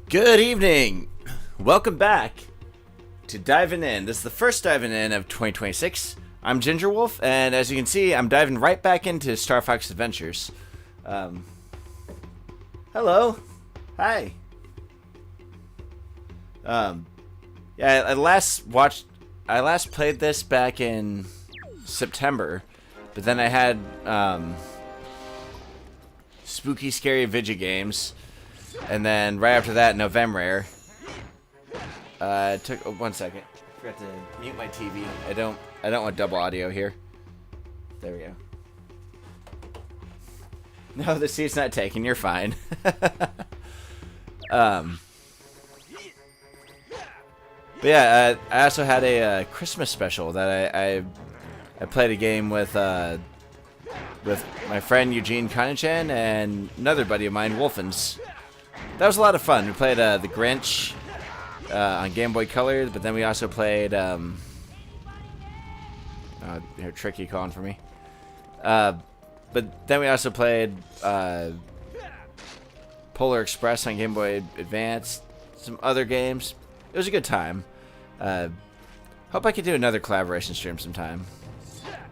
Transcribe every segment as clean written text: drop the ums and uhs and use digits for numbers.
Good evening! Welcome back to Divin' In. This is the first Divin' In of 2026. I'm Ginger Wolf, and as you can see, I'm diving right back into Star Fox Adventures. Hello! Hi! Yeah, I last played this back in September, but then I had, spooky, scary video games. And then right after that, November. Took 1 second. Forgot to mute my TV. I don't want double audio here. There we go. No, the seat's not taken. You're fine. But yeah, I also had a Christmas special that I played a game with my friend Eugene Kanachan and another buddy of mine, Wolfens. That was a lot of fun. We played The Grinch on Game Boy Color, but then we also played Tricky calling for me. But then we also played Polar Express on Game Boy Advance, some other games. It was a good time. Hope I could do another collaboration stream sometime.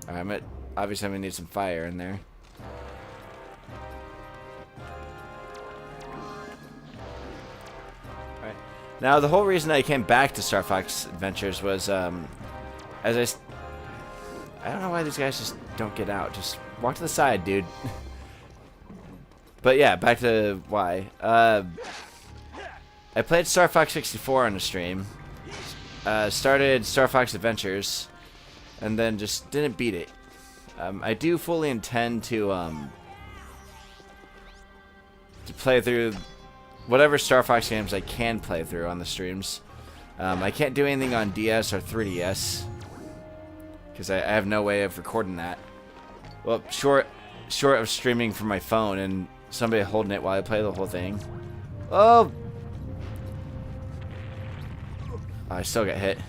Obviously I'm gonna need some fire in there. Now, the whole reason I came back to Star Fox Adventures was, I don't know why these guys just don't get out. Just walk to the side, dude. But yeah, back to why. I played Star Fox 64 on the stream. Started Star Fox Adventures, and then just didn't beat it. I do fully intend to play through whatever Star Fox games I can play through on the streams. I can't do anything on DS or 3DS because I have no way of recording that. Well, short of streaming from my phone and somebody holding it while I play the whole thing. Oh! I still got hit.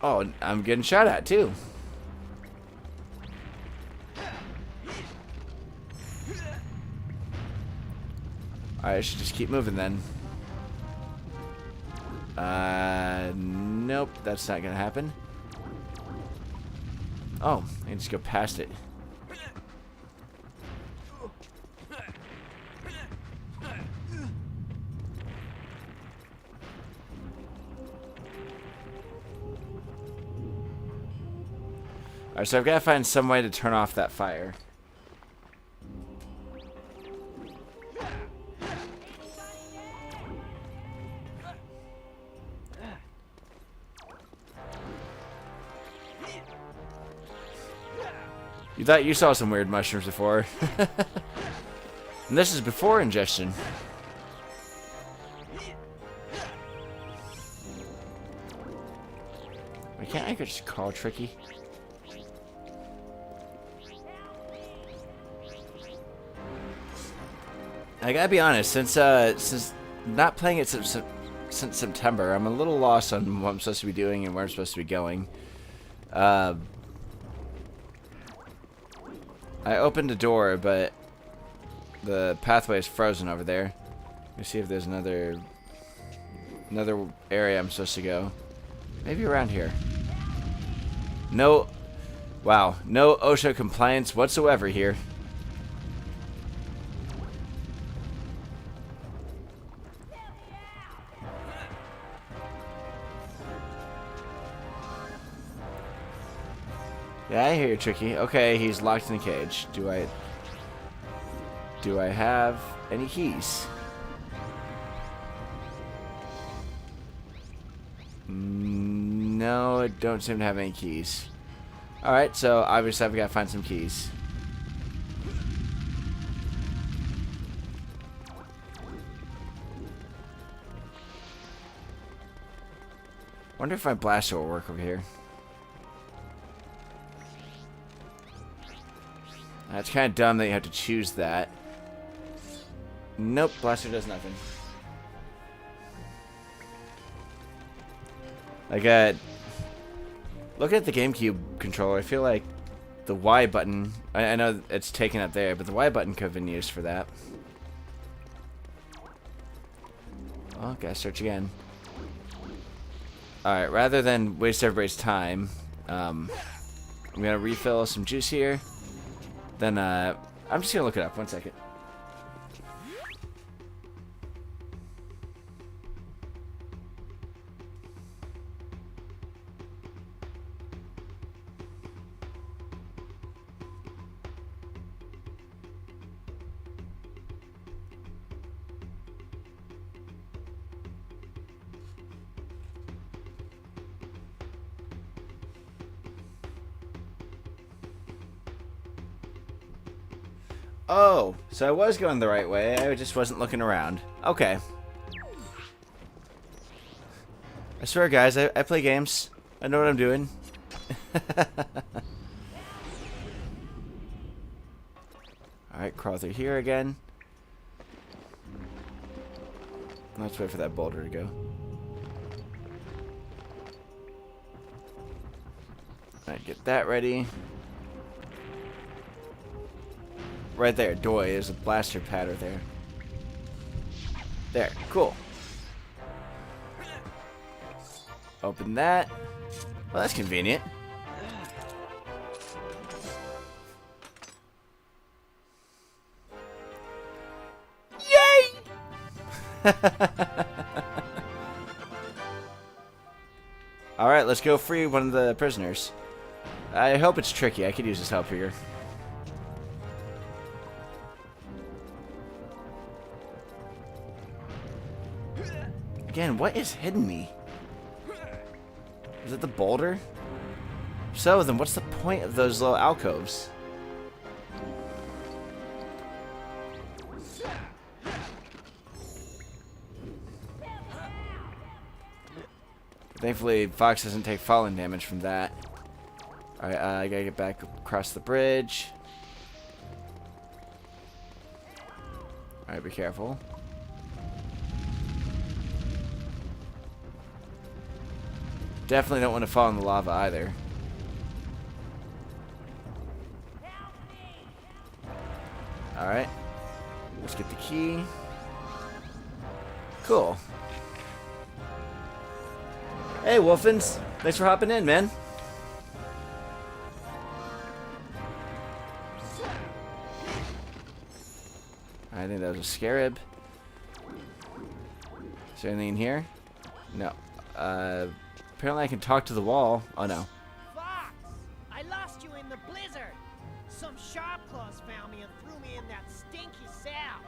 Oh, I'm getting shot at too. Alright, I should just keep moving then. Nope, that's not gonna happen. Oh, I can just go past it. Alright, so I've got to find some way to turn off that fire. You thought you saw some weird mushrooms before. And this is before ingestion. Why can't I just call Tricky? I gotta be honest, since not playing it since September, I'm a little lost on what I'm supposed to be doing and where I'm supposed to be going. I opened a door, but the pathway is frozen over there. Let me see if there's another area I'm supposed to go. Maybe around here. No, wow, no OSHA compliance whatsoever here. Yeah, I hear you, Tricky. Okay, he's locked in a cage. Do I have any keys? No, I don't seem to have any keys. Alright, so obviously I've got to find some keys. Wonder if my blaster will work over here. That's kind of dumb that you have to choose that. Nope, blaster does nothing. Like, looking at the GameCube controller, I feel like the Y button. I know it's taken up there, but the Y button could have been used for that. Oh, gotta search again. Alright, rather than waste everybody's time, I'm gonna refill some juice here. Then, I'm just gonna look it up. 1 second. Oh, so I was going the right way. I just wasn't looking around. Okay. I swear, guys, I play games. I know what I'm doing. Alright, crawl through here again. Let's wait for that boulder to go. Alright, get that ready. Right there, Doi. There's a blaster pad right there. There, cool. Open that. Well, that's convenient. Yay! Alright, let's go free one of the prisoners. I hope it's tricky. I could use his help here. Again, what is hidden me? Is it the boulder? So, then what's the point of those little alcoves? Thankfully, Fox doesn't take falling damage from that. Alright, I gotta get back across the bridge. Alright, be careful. Definitely don't want to fall in the lava either. Alright. Let's get the key. Cool. Hey, Wolfins. Thanks for hopping in, man. I think that was a scarab. Is there anything in here? No. Apparently I can talk to the wall. Oh no. Fox! I lost you in the blizzard! Some sharp claws found me and threw me in that stinky cell!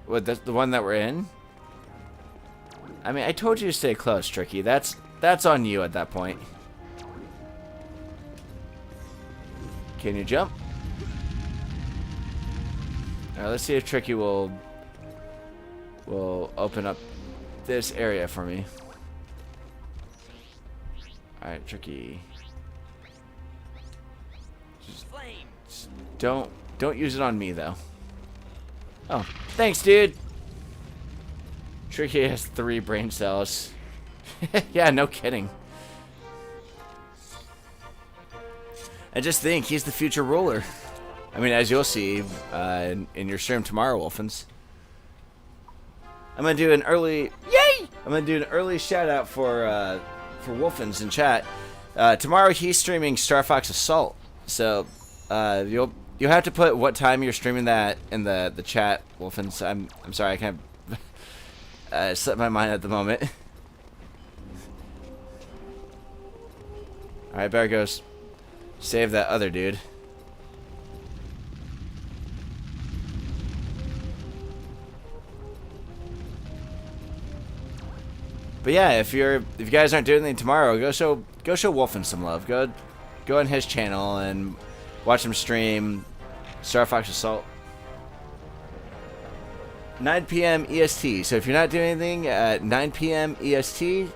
What, that's the one that we're in? I mean, I told you to stay close, Tricky. That's on you at that point. Can you jump? Alright, let's see if Tricky will open up this area for me. Alright, Tricky. Just don't use it on me though. Oh, thanks, dude. Tricky has 3 brain cells. Yeah, no kidding. I just think he's the future ruler. I mean, as you'll see in your stream tomorrow, Wolfins. I'm gonna do an early shout out for Wolfins in chat. Tomorrow he's streaming Star Fox Assault, so you'll have to put what time you're streaming that in the chat, Wolfins. I'm sorry, I can't slip my mind at the moment. All right, better go save that other dude. But yeah, if you guys aren't doing anything tomorrow, go show Wolfin some love. Go on his channel and watch him stream Star Fox Assault. 9 p.m. EST. So if you're not doing anything at 9 p.m. EST,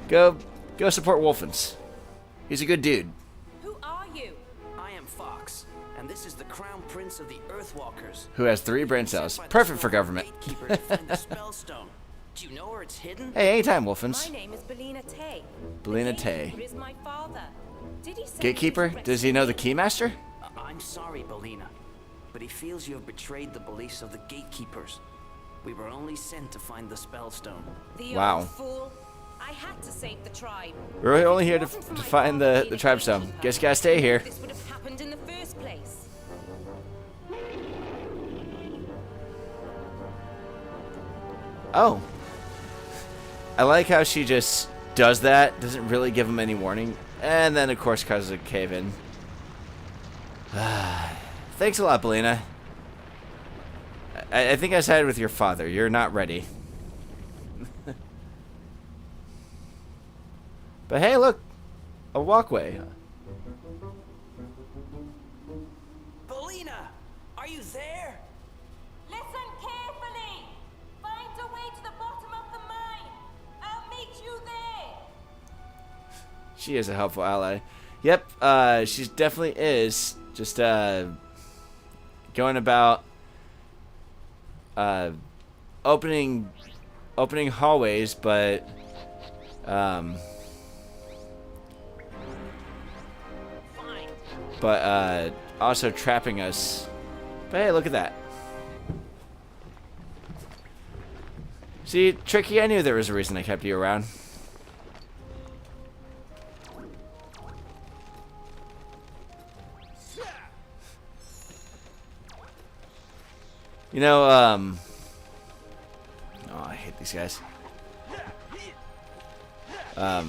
go support Wolfins. He's a good dude. Who are you? I am Fox, and this is the Crown Prince of the Earthwalkers. Who has 3 brain cells. Perfect for government. Gatekeeper to find the Spellstone. Do you know where it's hidden? Hey, anytime, Wolfins. My name is Belina Tay. Belina The Tay. gatekeeper is my father. Did he say Gatekeeper? Does he know the Keymaster? I'm sorry, Belina, but he feels you have betrayed the beliefs of the gatekeepers. We were only sent to find the spellstone. The Wow. old fool. I had to save the tribe. We're only here to If it wasn't for my find father the being a tribe stone. gatekeeper, Guess you gotta stay here. this would have happened in the first place. Oh. I like how she just does that, doesn't really give him any warning, and then of course causes a cave-in. Thanks a lot, Belina. I think I sided with your father. You're not ready. But hey, look. A walkway. Belina, are you there? Listen carefully. Find a way to the bottom of the mine. I'll meet you there. She is a helpful ally. Yep, she definitely is. Just going about opening hallways, but also trapping us. But hey, look at that. See, Tricky, I knew there was a reason I kept you around. You know, oh, I hate these guys. Oh,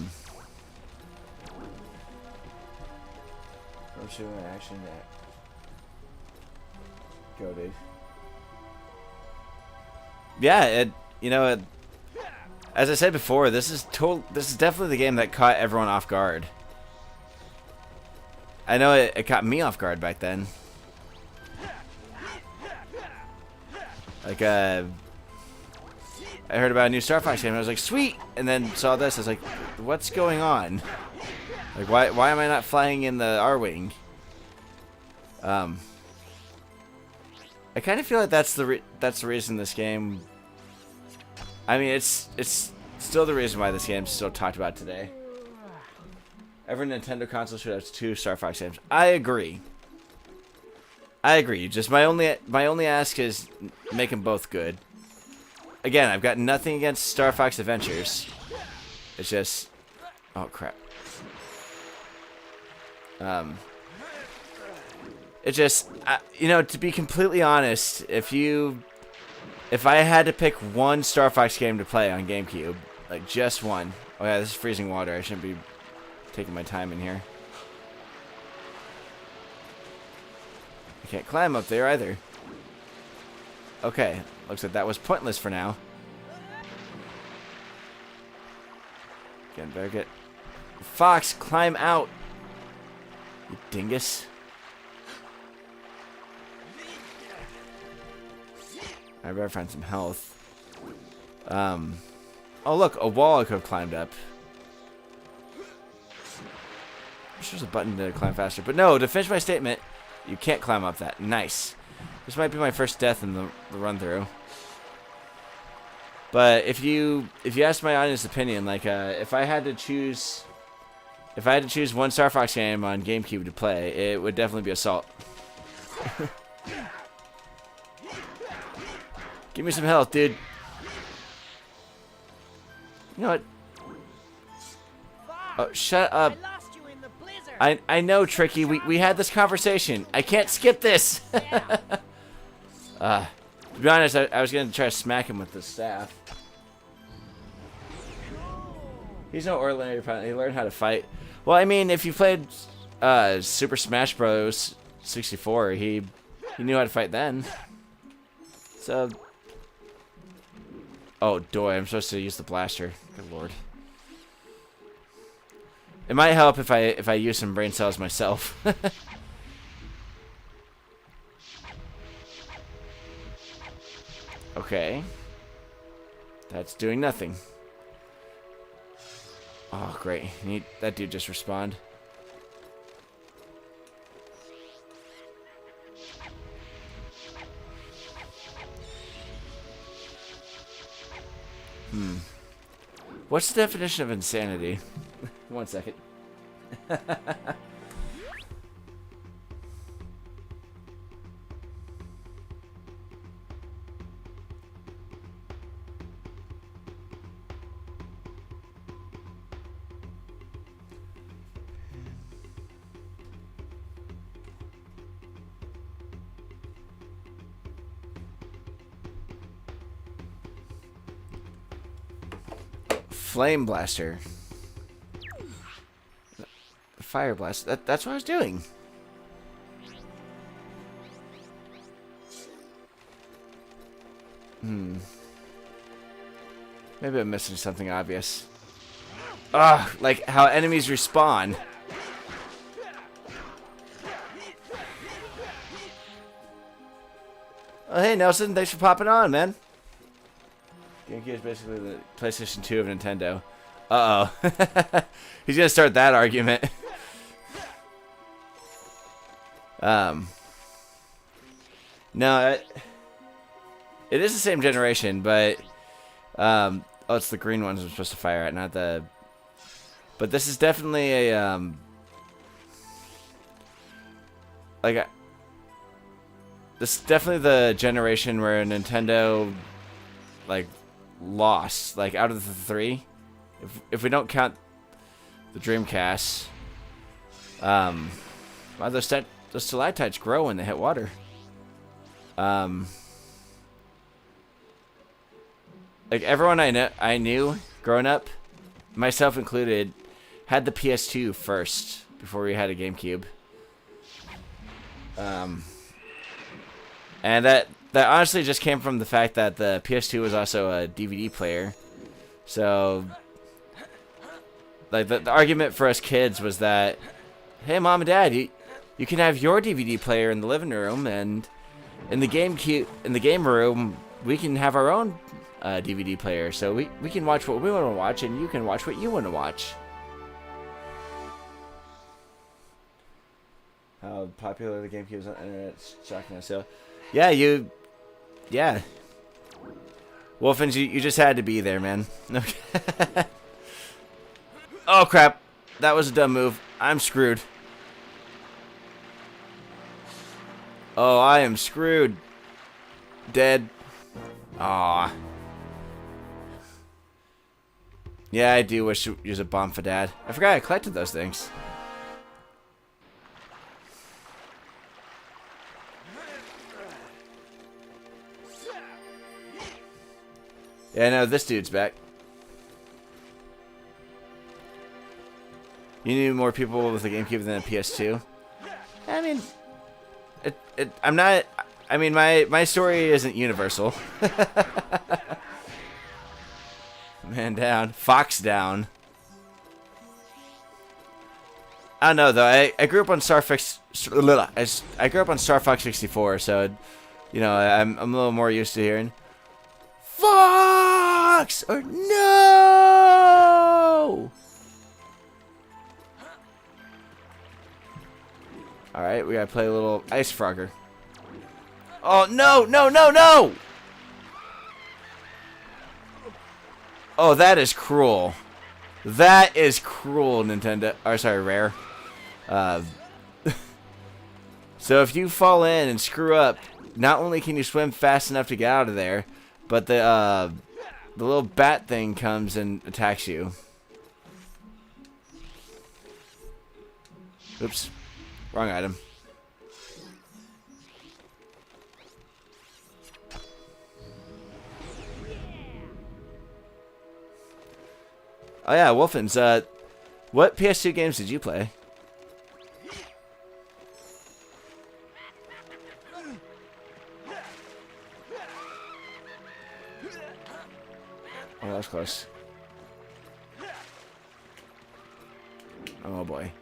shooting action that. Go, dude. Yeah, as I said before, this is definitely the game that caught everyone off guard. I know it caught me off guard back then. Like, I heard about a new Star Fox game, and I was like, sweet! And then saw this, I was like, what's going on? Like, why am I not flying in the R-Wing? I kind of feel like that's the reason this game... I mean, it's still the reason why this game's still talked about today. Every Nintendo console should have 2 Star Fox games. I agree. Just my only ask is make them both good. Again, I've got nothing against Star Fox Adventures. It's just, oh crap. It just, you know, to be completely honest, if I had to pick one Star Fox game to play on GameCube, like just one. Oh yeah, this is freezing water. I shouldn't be taking my time in here. I can't climb up there either. Okay, looks like that was pointless for now. Again, better get... Fox, climb out! You dingus. I better find some health. Oh look, a wall I could have climbed up. There's a button to climb faster. But no, to finish my statement, you can't climb up that. Nice. This might be my first death in the run through. But if you ask my honest opinion, like if I had to choose one Star Fox game on GameCube to play, it would definitely be Assault. Give me some health, dude. You know what? Oh, shut up. I lost you in the blizzard. I know, Tricky. We had this conversation. I can't skip this. To be honest, I was gonna try to smack him with the staff. He's no ordinary opponent. He learned how to fight. Well, I mean, if you played Super Smash Bros. 64, he knew how to fight then. So, oh, boy, I'm supposed to use the blaster. Good lord. It might help if I use some brain cells myself. Okay. That's doing nothing. Oh, great. That dude just respawned. What's the definition of insanity? 1 second. Flame blaster. Fire blast. That's what I was doing. Maybe I'm missing something obvious. Ugh, like how enemies respawn. Oh, hey, Nelson. Thanks for popping on, man. GameCube is basically the PlayStation 2 of Nintendo. Uh-oh. He's going to start that argument. No, it is the same generation, but... oh, it's the green ones I'm supposed to fire at, not the... But this is definitely a, this is definitely the generation where Nintendo, like, lost. Like, out of the three, if we don't count the Dreamcast, wow, those stalactites grow when they hit water. Like, everyone I knew growing up, myself included, had the PS2 first before we had a GameCube. And that honestly just came from the fact that the PS2 was also a DVD player. So, like, the argument for us kids was that, hey, Mom and Dad, you can have your DVD player in the living room, and in the game room, we can have our own DVD player. So we can watch what we want to watch, and you can watch what you want to watch. How popular the GameCube is on the internet, it's shocking us. So, yeah, yeah. Wolfens, you just had to be there, man. Oh, crap. That was a dumb move. I'm screwed. Oh, I am screwed. Dead. Aw. Yeah, I do wish to use a bomb for Dad. I forgot I collected those things. Yeah, no, this dude's back. You knew more people with a GameCube than a PS2. I mean, I'm not. I mean, my story isn't universal. Man down, Fox down. I don't know though. I grew up on I grew up on Star Fox 64, so you know I'm a little more used to hearing Fox or no. All right, we gotta play a little Ice Frogger. Oh no, no, no, no! Oh, that is cruel. That is cruel, Nintendo. Or sorry, Rare. So if you fall in and screw up, not only can you swim fast enough to get out of there, but the little bat thing comes and attacks you. Oops, wrong item. Oh yeah, Wolfens, what PS2 games did you play? Oh, that was close. Oh boy.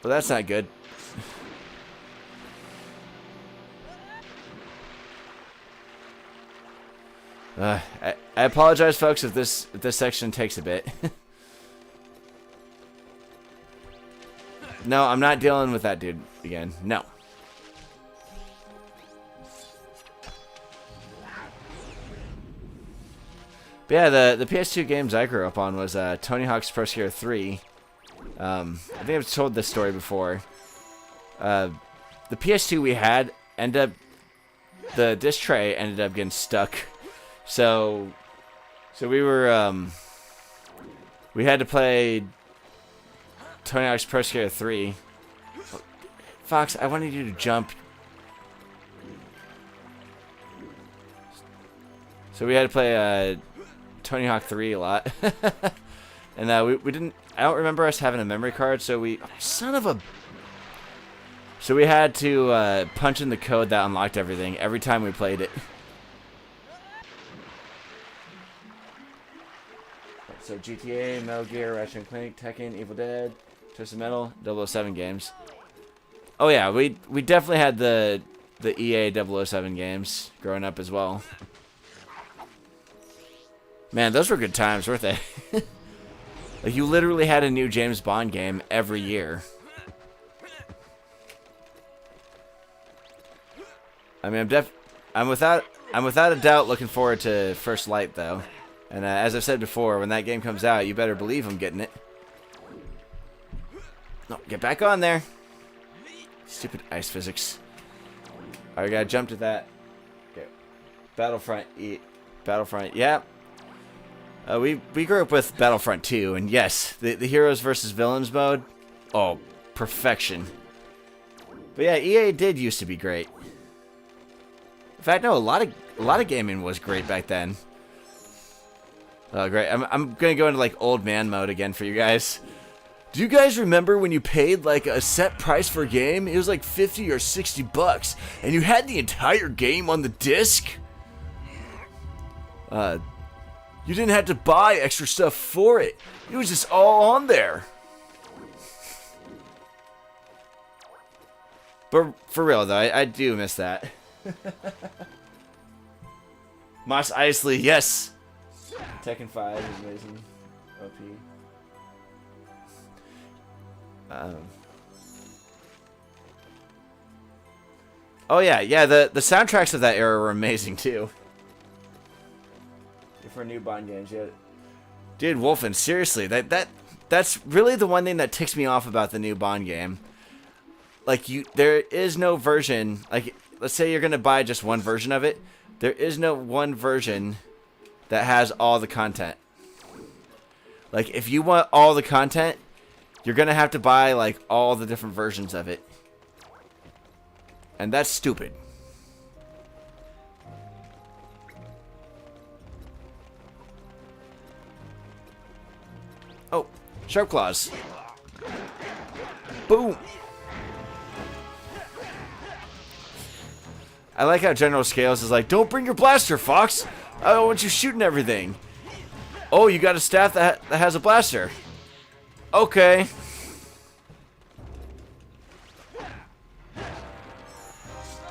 Well, that's not good. I apologize, folks, if this section takes a bit. No, I'm not dealing with that dude again. No. But yeah, the PS2 games I grew up on was Tony Hawk's Pro Skater 3. I think I've told this story before. The PS2 we had the disc tray ended up getting stuck. So we were, we had to play Tony Hawk's Pro Skater 3. Fox, I wanted you to jump. So we had to play Tony Hawk 3 a lot. And we didn't... I don't remember us having a memory card, so we... Oh, son of a... So we had to punch in the code that unlocked everything every time we played it. So GTA, Metal Gear, Ratchet & Clank, Tekken, Evil Dead, Twisted Metal, 007 games. Oh yeah, we definitely had the EA 007 games growing up as well. Man, those were good times, weren't they? Like, you literally had a new James Bond game every year. I mean, I'm without a doubt looking forward to First Light, though. And as I've said before, when that game comes out, you better believe I'm getting it. No, get back on there. Stupid ice physics. Alright, gotta jump to that. Okay. Battlefront. Battlefront. Yeah. We grew up with Battlefront 2, and yes, the heroes versus villains mode. Oh, perfection. But yeah, EA did used to be great. In fact, no, a lot of gaming was great back then. Oh, great. I'm gonna go into like old man mode again for you guys. Do you guys remember when you paid like a set price for a game? It was like 50 or 60 bucks, and you had the entire game on the disc? You didn't have to buy extra stuff for it. It was just all on there. But for real though, I do miss that. Mos Eisley, yes. Tekken 5 is amazing. OP. Oh yeah, the soundtracks of that era were amazing too. For new Bond games, yeah. Dude, Wolfen, seriously, that's really the one thing that ticks me off about the new Bond game. Like, there is no version, like, let's say you're gonna buy just one version of it, there is no one version that has all the content. Like, if you want all the content, you're gonna have to buy, like, all the different versions of it. And that's stupid. Oh, Sharp Claws. Boom. I like how General Scales is like, don't bring your blaster, Fox. I don't want you shooting everything. Oh, you got a staff that has a blaster. Okay.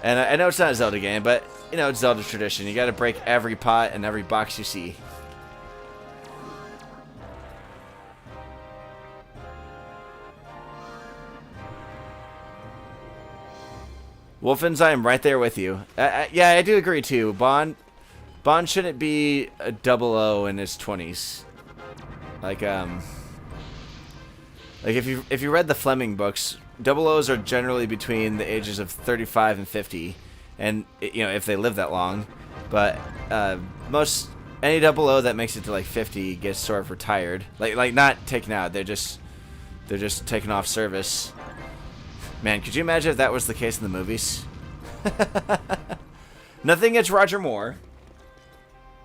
And I know it's not a Zelda game, but, you know, it's Zelda tradition. You gotta break every pot and every box you see. Wolfens, I am right there with you. Yeah, I do agree too. Bond shouldn't be a 00 in his 20s. Like if you read the Fleming books, 00s are generally between the ages of 35 and 50, and you know, if they live that long. But any 00 that makes it to like 50 gets sort of retired. Like not taken out. They're just taken off service. Man, could you imagine if that was the case in the movies? Nothing against Roger Moore.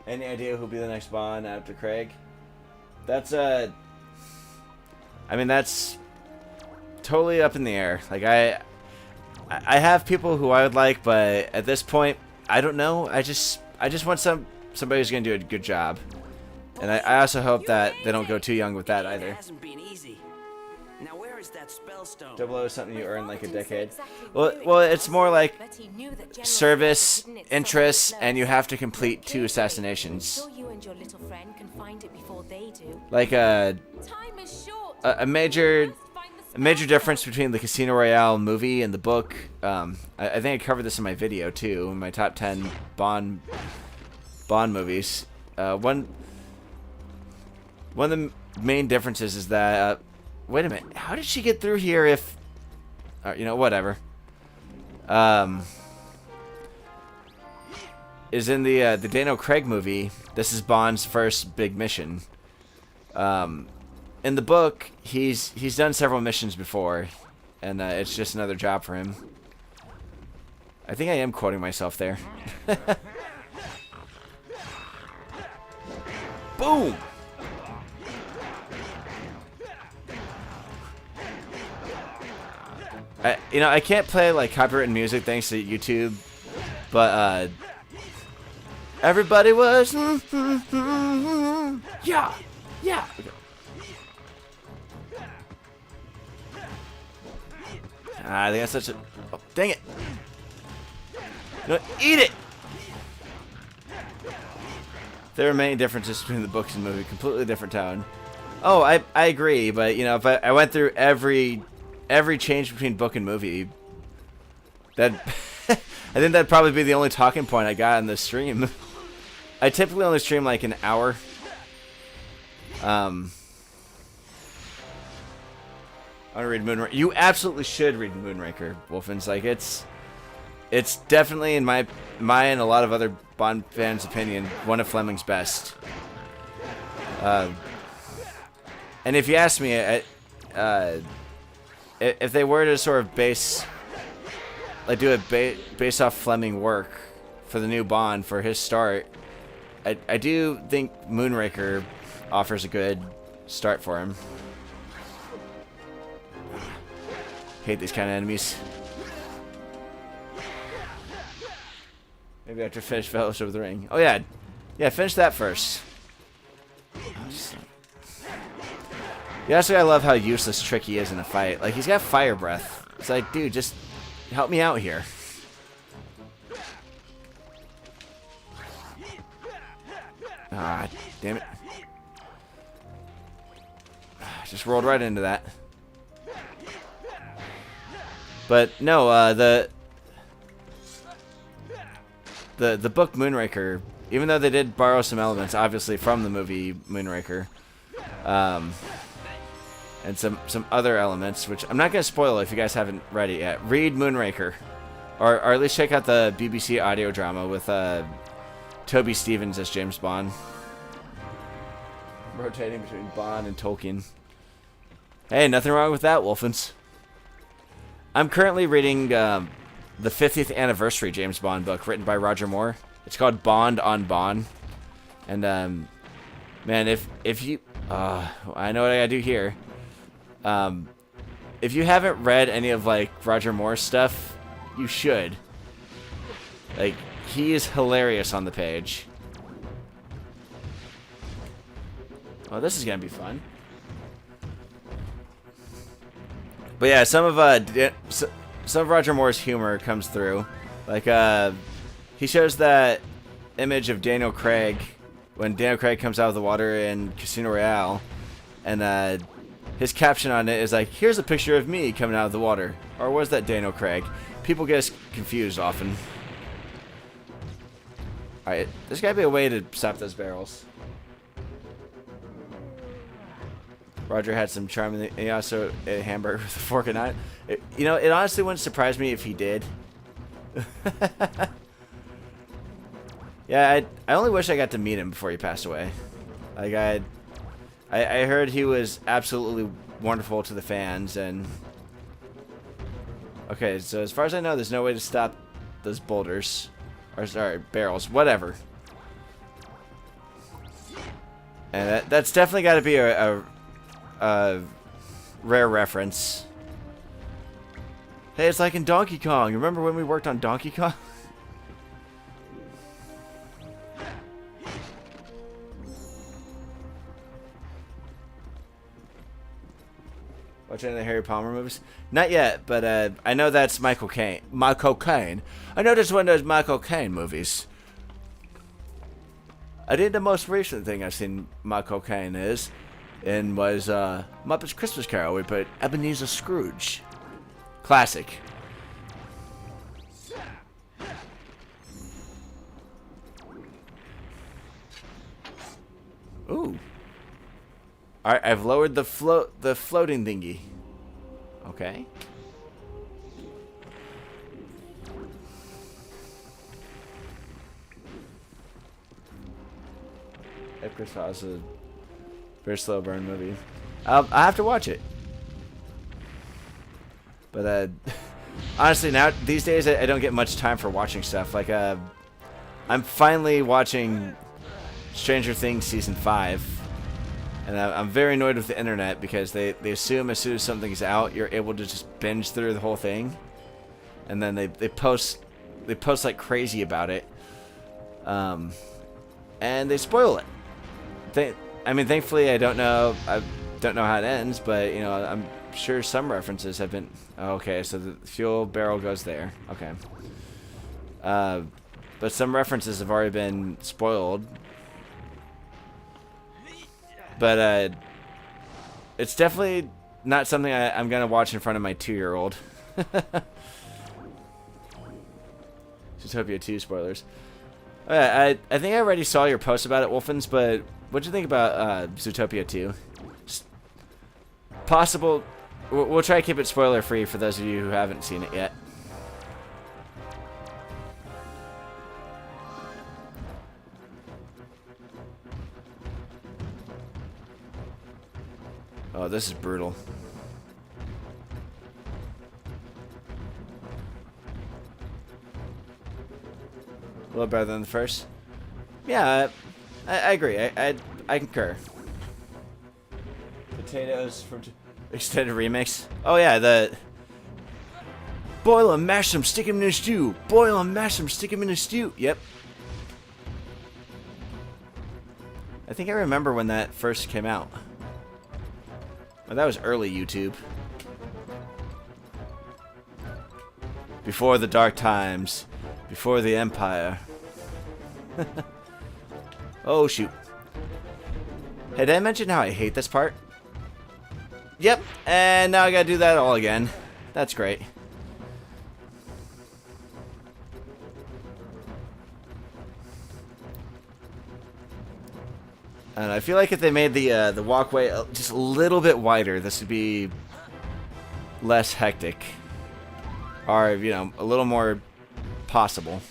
Any idea who'll be the next Bond after Craig? That's I mean, that's totally up in the air. Like, I have people who I would like, but at this point, I don't know. I just want somebody who's gonna do a good job. And I also hope that they don't go too young with that either. Now where is that spellstone? 00 is something you earn like a decade. Well, it's more like service, interests, and you have to complete 2 assassinations. Like a major difference between the Casino Royale movie and the book. I think I covered this in my video too, in my top 10 Bond movies. One of the main differences is that. Wait a minute. How did she get through here if... you know, whatever. Is in the Daniel Craig movie, this is Bond's first big mission. In the book, he's done several missions before, and it's just another job for him. I think I am quoting myself there. Boom! I can't play like copyrighted music thanks to YouTube, but everybody was yeah, yeah. Okay. I think that's such a dang it! No, eat it. There are many differences between the books and the movie. Completely different tone. Oh, I agree, but if I went through every change between book and movie, that I think that'd probably be the only talking point I got in this stream. I typically only stream like an hour. I want to read Moonraker. You absolutely should read Moonraker, Wolfens. Like it's definitely in my and a lot of other Bond fans' opinion one of Fleming's best. And if you ask me, if they were to sort of base off Fleming work for the new Bond for his start, I do think Moonraker offers a good start for him. Hate these kind of enemies. Maybe I have to finish Fellowship of the Ring. Oh yeah, finish that first. Yeah, that's why I love how useless Trick he is in a fight. Like, he's got fire breath. It's like, dude, just help me out here. Ah, damn it. Just rolled right into that. But no, the book Moonraker, even though they did borrow some elements, obviously, from the movie Moonraker, and some other elements, which I'm not going to spoil if you guys haven't read it yet. Read Moonraker, or at least check out the BBC audio drama with Toby Stephens as James Bond, rotating between Bond and Tolkien. Hey, nothing wrong with that, Wolfens. I'm currently reading the 50th anniversary James Bond book written by Roger Moore. It's called Bond on Bond, and man, if you I know what I gotta do here. If you haven't read any of like Roger Moore's stuff, you should. Like, he is hilarious on the page. Oh, this is gonna be fun. But yeah, some of Roger Moore's humor comes through. Like, he shows that image of Daniel Craig when Daniel Craig comes out of the water in Casino Royale, and his caption on it is like, "Here's a picture of me coming out of the water." Or was that Daniel Craig? People get us confused often. Alright, there's gotta be a way to stop those barrels. Roger had some charm, and he also ate a hamburger with a fork and knife. It honestly wouldn't surprise me if he did. Yeah, I only wish I got to meet him before he passed away. Like, I heard he was absolutely wonderful to the fans, and... Okay, so as far as I know, there's no way to stop those boulders. Or, sorry, barrels, whatever. And that's definitely got to be a rare reference. Hey, it's like in Donkey Kong. Remember when we worked on Donkey Kong? Watch any of the Harry Palmer movies? Not yet, but I know that's Michael Caine. Michael Caine. I know that's one of those Michael Caine movies. I think the most recent thing I've seen Michael Caine was Muppets Christmas Carol. We put Ebenezer Scrooge. Classic. Ooh. Alright, I've lowered the floating thingy. Okay. Epcot Files is a very slow burn movie. I have to watch it. But honestly, now these days I don't get much time for watching stuff. Like I'm finally watching Stranger Things Season 5. And I'm very annoyed with the internet because they assume as soon as something's out, you're able to just binge through the whole thing. And then they post like crazy about it. And they spoil it. I mean, thankfully, I don't know how it ends, but, you know, I'm sure some references have been... Okay, so the fuel barrel goes there. Okay. But some references have already been spoiled. But it's definitely not something I'm going to watch in front of my 2-year-old. Zootopia 2 spoilers. I think I already saw your post about it, Wolfens, but what'd you think about Zootopia 2? Possible... We'll try to keep it spoiler-free for those of you who haven't seen it yet. Oh, this is brutal. A little better than the first. Yeah, I agree. I concur. Potatoes from extended remix. Oh yeah, the boil 'em, mash 'em, stick 'em in a stew. Boil 'em, mash 'em, stick 'em in a stew. Yep. I think I remember when that first came out. Oh, that was early YouTube. Before the dark times. Before the Empire. Oh, shoot. Hey, did I mention how I hate this part? Yep, and now I gotta do that all again. That's great. And I feel like if they made the walkway just a little bit wider, this would be less hectic. Or, you know, a little more possible.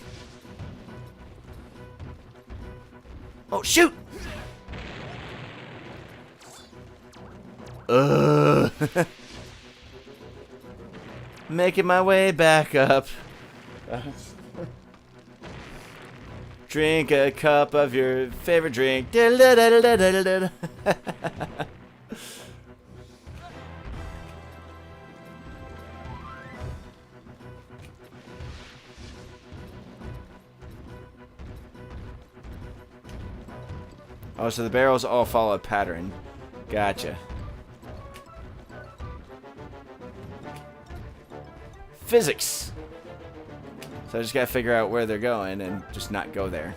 Oh, shoot! Making my way back up. Drink a cup of your favorite drink. Oh, so the barrels all follow a pattern. Gotcha. Physics. So I just gotta figure out where they're going and just not go there.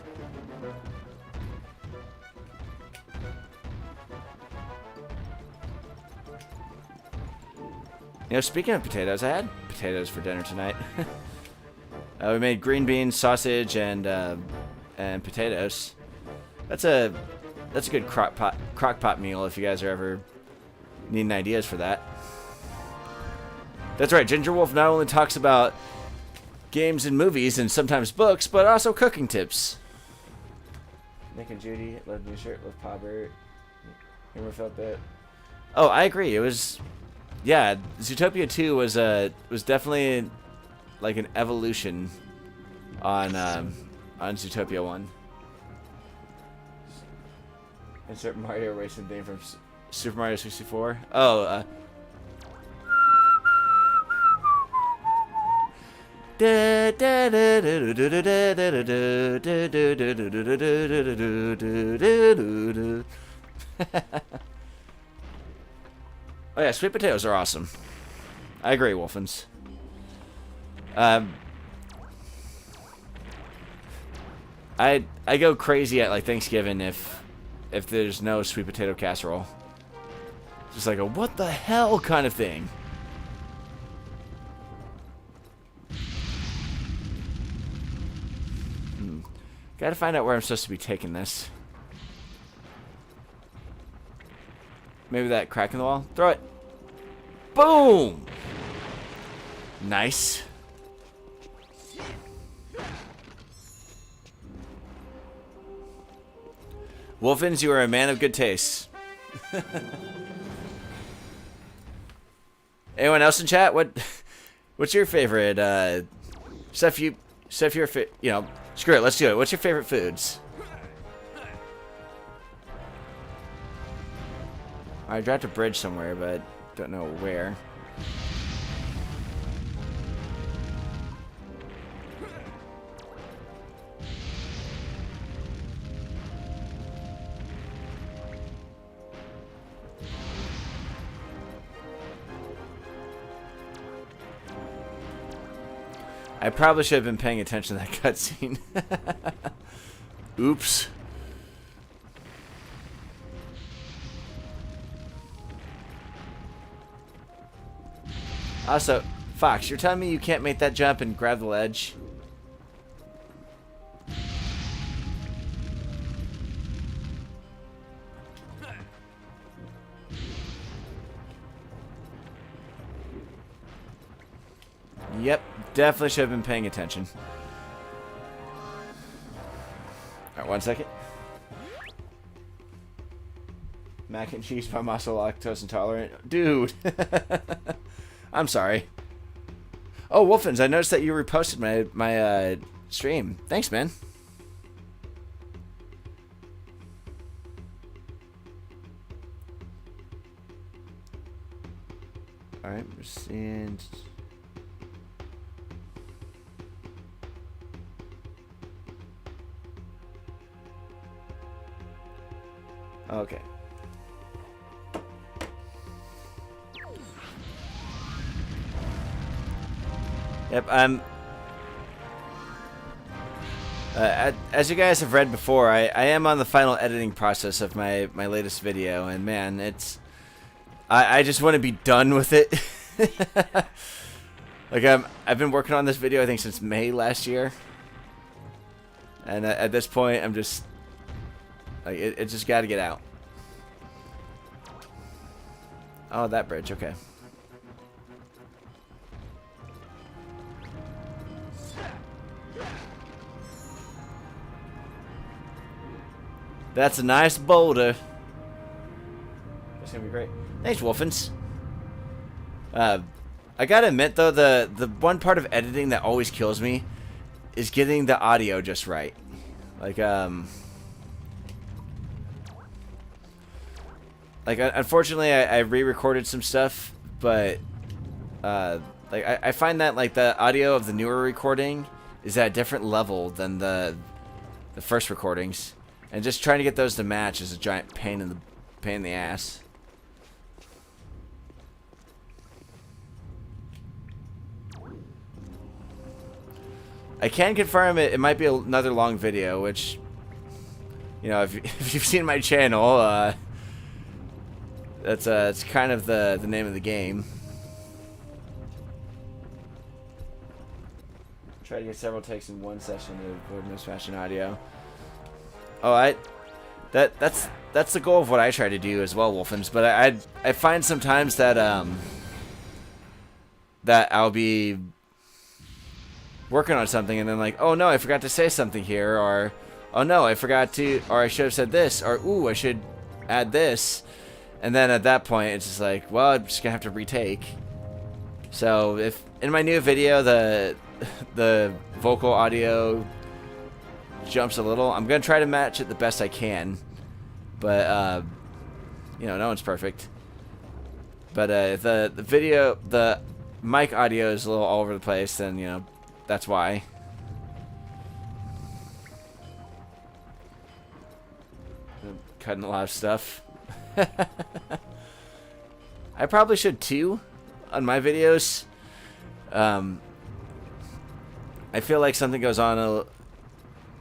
You know, speaking of potatoes, I had potatoes for dinner tonight. We made green beans, sausage, and potatoes. That's a good crock pot meal if you guys are ever needing ideas for that. That's right, Ginger Wolf not only talks about games and movies and sometimes books, but also cooking tips. Nick and Judy, love new shirt, love Pobert. Humor felt bit. Oh, I agree. It was, yeah. Zootopia 2 was definitely like an evolution on Zootopia 1. Insert Mario Racing theme from Super Mario 64. Oh, Oh yeah, sweet potatoes are awesome. I agree, Wolfens. I go crazy at like Thanksgiving if there's no sweet potato casserole. Just like a what the hell kind of thing. Gotta find out where I'm supposed to be taking this. Maybe that crack in the wall? Throw it. Boom! Nice. Wolfens, you are a man of good taste. Anyone else in chat? What's your favorite Steph, you know, screw it, let's do it. What's your favorite foods? I dropped a bridge somewhere, but don't know where. I probably should have been paying attention to that cutscene. Oops. Also, Fox, you're telling me you can't make that jump and grab the ledge? Yep, definitely should have been paying attention. Alright, 1 second. Mac and cheese, I'm also lactose intolerant. Dude! I'm sorry. Oh, Wolfins, I noticed that you reposted my stream. Thanks, man. Alright, we're seeing... Okay. Yep, as you guys have read before, I am on the final editing process of my latest video, and man, it's... I just want to be done with it. Like, I've been working on this video, I think, since May last year. And at this point, I'm just... Like, it just got to get out. Oh, that bridge, okay. That's a nice boulder. That's gonna be great. Thanks, Wolfins. I gotta admit though, the one part of editing that always kills me is getting the audio just right. Like unfortunately, I re-recorded some stuff, but like I find that like the audio of the newer recording is at a different level than the first recordings, and just trying to get those to match is a giant pain in the ass. I can confirm it might be another long video, which, you know, if you've seen my channel, it's kind of the name of the game. Try to get several takes in one session to avoid mismatch in audio. Oh, that's the goal of what I try to do as well, Wolfins. But I find sometimes that that I'll be working on something and then like, oh no, I forgot to say something here, or oh no, I forgot to, or I should have said this, or ooh, I should add this. And then at that point, it's just like, well, I'm just gonna have to retake. So if in my new video the vocal audio jumps a little, I'm gonna try to match it the best I can. But you know, no one's perfect. But if the mic audio is a little all over the place, then you know that's why. I'm cutting a lot of stuff. I probably should too on my videos. I feel like something goes on in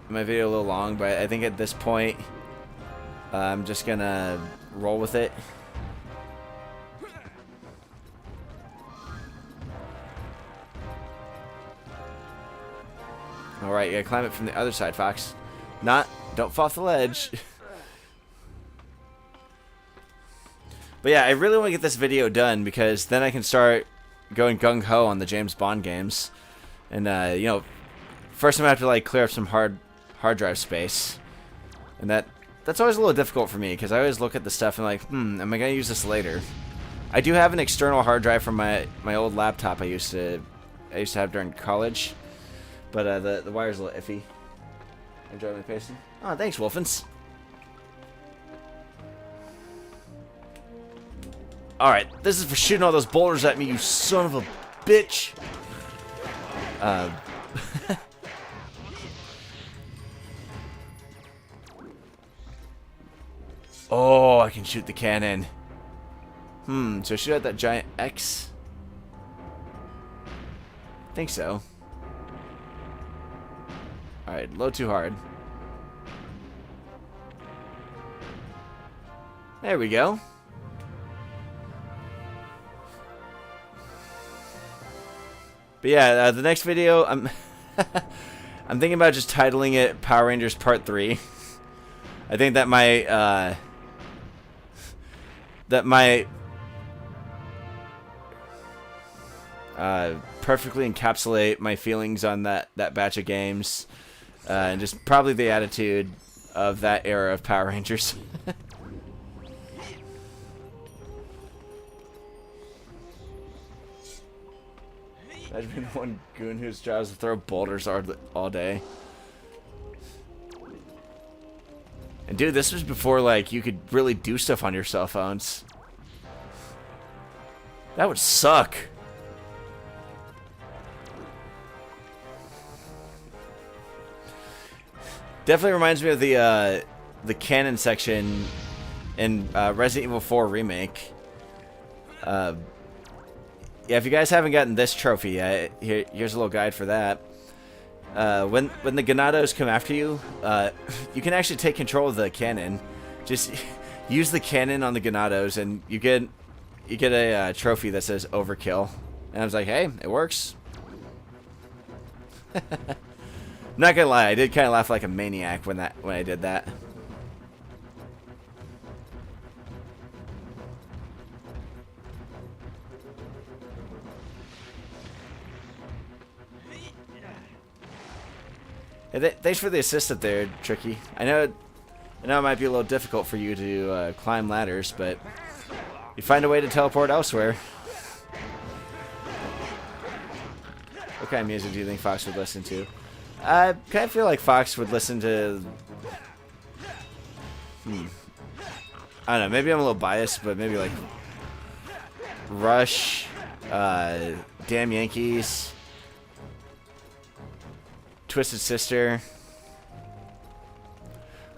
my video a little long, but I think at this point I'm just gonna roll with it. Alright, you gotta climb it from the other side, Fox. Don't fall off the ledge. But yeah, I really want to get this video done because then I can start going gung-ho on the James Bond games. And, you know, first I'm going to have to, like, clear up some hard drive space. And that's always a little difficult for me because I always look at the stuff and like, am I going to use this later? I do have an external hard drive from my old laptop I used to have during college. But the wire's a little iffy. Enjoy my pacing? Oh, thanks, Wolfins. Alright, this is for shooting all those boulders at me, you son of a bitch. Oh, I can shoot the cannon. So shoot at that giant X? Think so. Alright, load too hard. There we go. But yeah, the next video, I'm I'm thinking about just titling it Power Rangers Part 3. I think that might perfectly encapsulate my feelings on that batch of games, and just probably the attitude of that era of Power Rangers. Imagine being one goon whose job is to throw boulders all day. And dude, this was before like you could really do stuff on your cell phones. That would suck. Definitely reminds me of the canon section in Resident Evil 4 Remake. Yeah, if you guys haven't gotten this trophy yet, here's a little guide for that. When the Ganados come after you, you can actually take control of the cannon. Just use the cannon on the Ganados, and you get a trophy that says Overkill. And I was like, hey, it works. Not gonna lie, I did kind of laugh like a maniac when I did that. Hey, thanks for the assist up there, Tricky. I know it might be a little difficult for you to climb ladders, but you find a way to teleport elsewhere. What kind of music do you think Fox would listen to? I kind of feel like Fox would listen to... I don't know, maybe I'm a little biased, but maybe like Rush, Damn Yankees, Twisted Sister.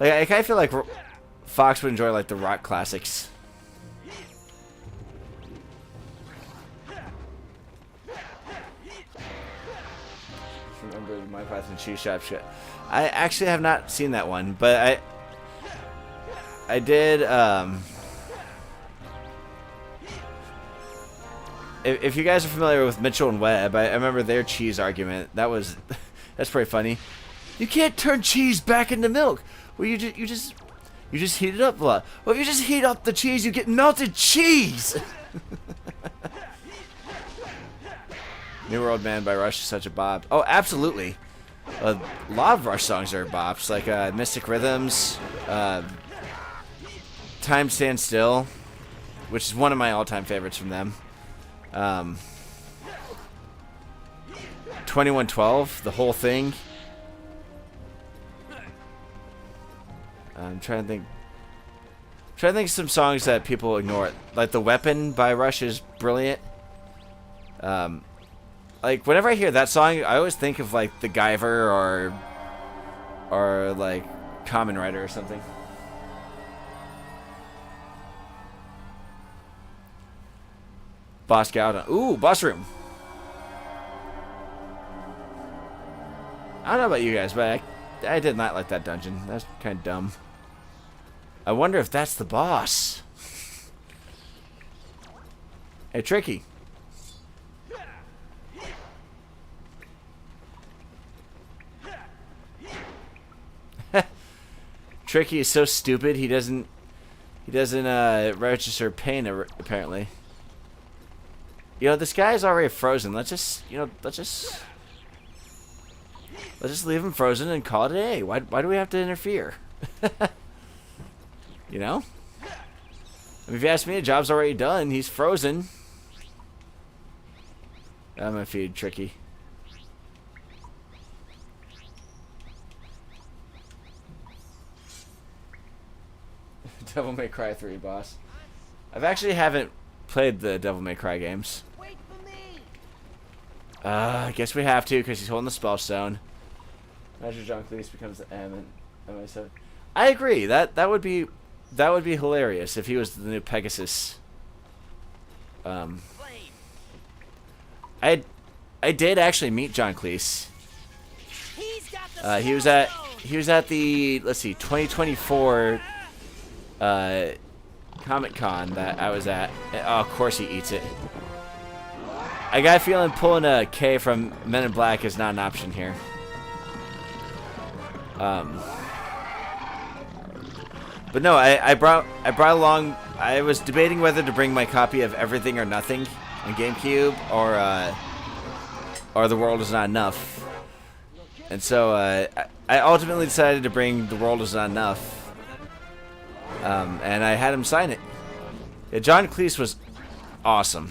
Like, I kind of feel like Fox would enjoy like the rock classics. Remember My Path and Cheese Shop shit. I actually have not seen that one, but I did. If you guys are familiar with Mitchell and Webb, I remember their cheese argument. That's pretty funny. You can't turn cheese back into milk. Well, you just heat it up a lot. Well, if you just heat up the cheese, you get melted cheese. New World Man by Rush is such a bop. Oh, absolutely. A lot of Rush songs are bops, like Mystic Rhythms, Time Stands Still, which is one of my all-time favorites from them. 2112, the whole thing. I'm trying to think of some songs that people ignore. Like The Weapon by Rush is brilliant. Like whenever I hear that song, I always think of like the Guyver or like Kamen Rider or something. Boss Gowda. Ooh, Boss Room. I don't know about you guys, but I did not like that dungeon. That's kind of dumb. I wonder if that's the boss. Hey, Tricky. Tricky is so stupid. He doesn't register pain apparently. You know, this guy is already frozen. Let's just leave him frozen and call it a day. Why do we have to interfere? You know? I mean, if you ask me, the job's already done. He's frozen. I'm gonna feed Tricky. Devil May Cry 3, boss. I've actually haven't played the Devil May Cry games. Wait for me. I guess we have to because he's holding the spell stone. Master John Cleese becomes the M and MI7. I agree. That would be hilarious if he was the new Pegasus. I did actually meet John Cleese. He's got the He was at the 2024 Comic-Con that I was at. Oh, of course he eats it. I got a feeling pulling a K from Men in Black is not an option here. But no, I brought along. I was debating whether to bring my copy of Everything or Nothing on GameCube or The World Is Not Enough. And so I ultimately decided to bring The World Is Not Enough. And I had him sign it. Yeah, John Cleese was awesome.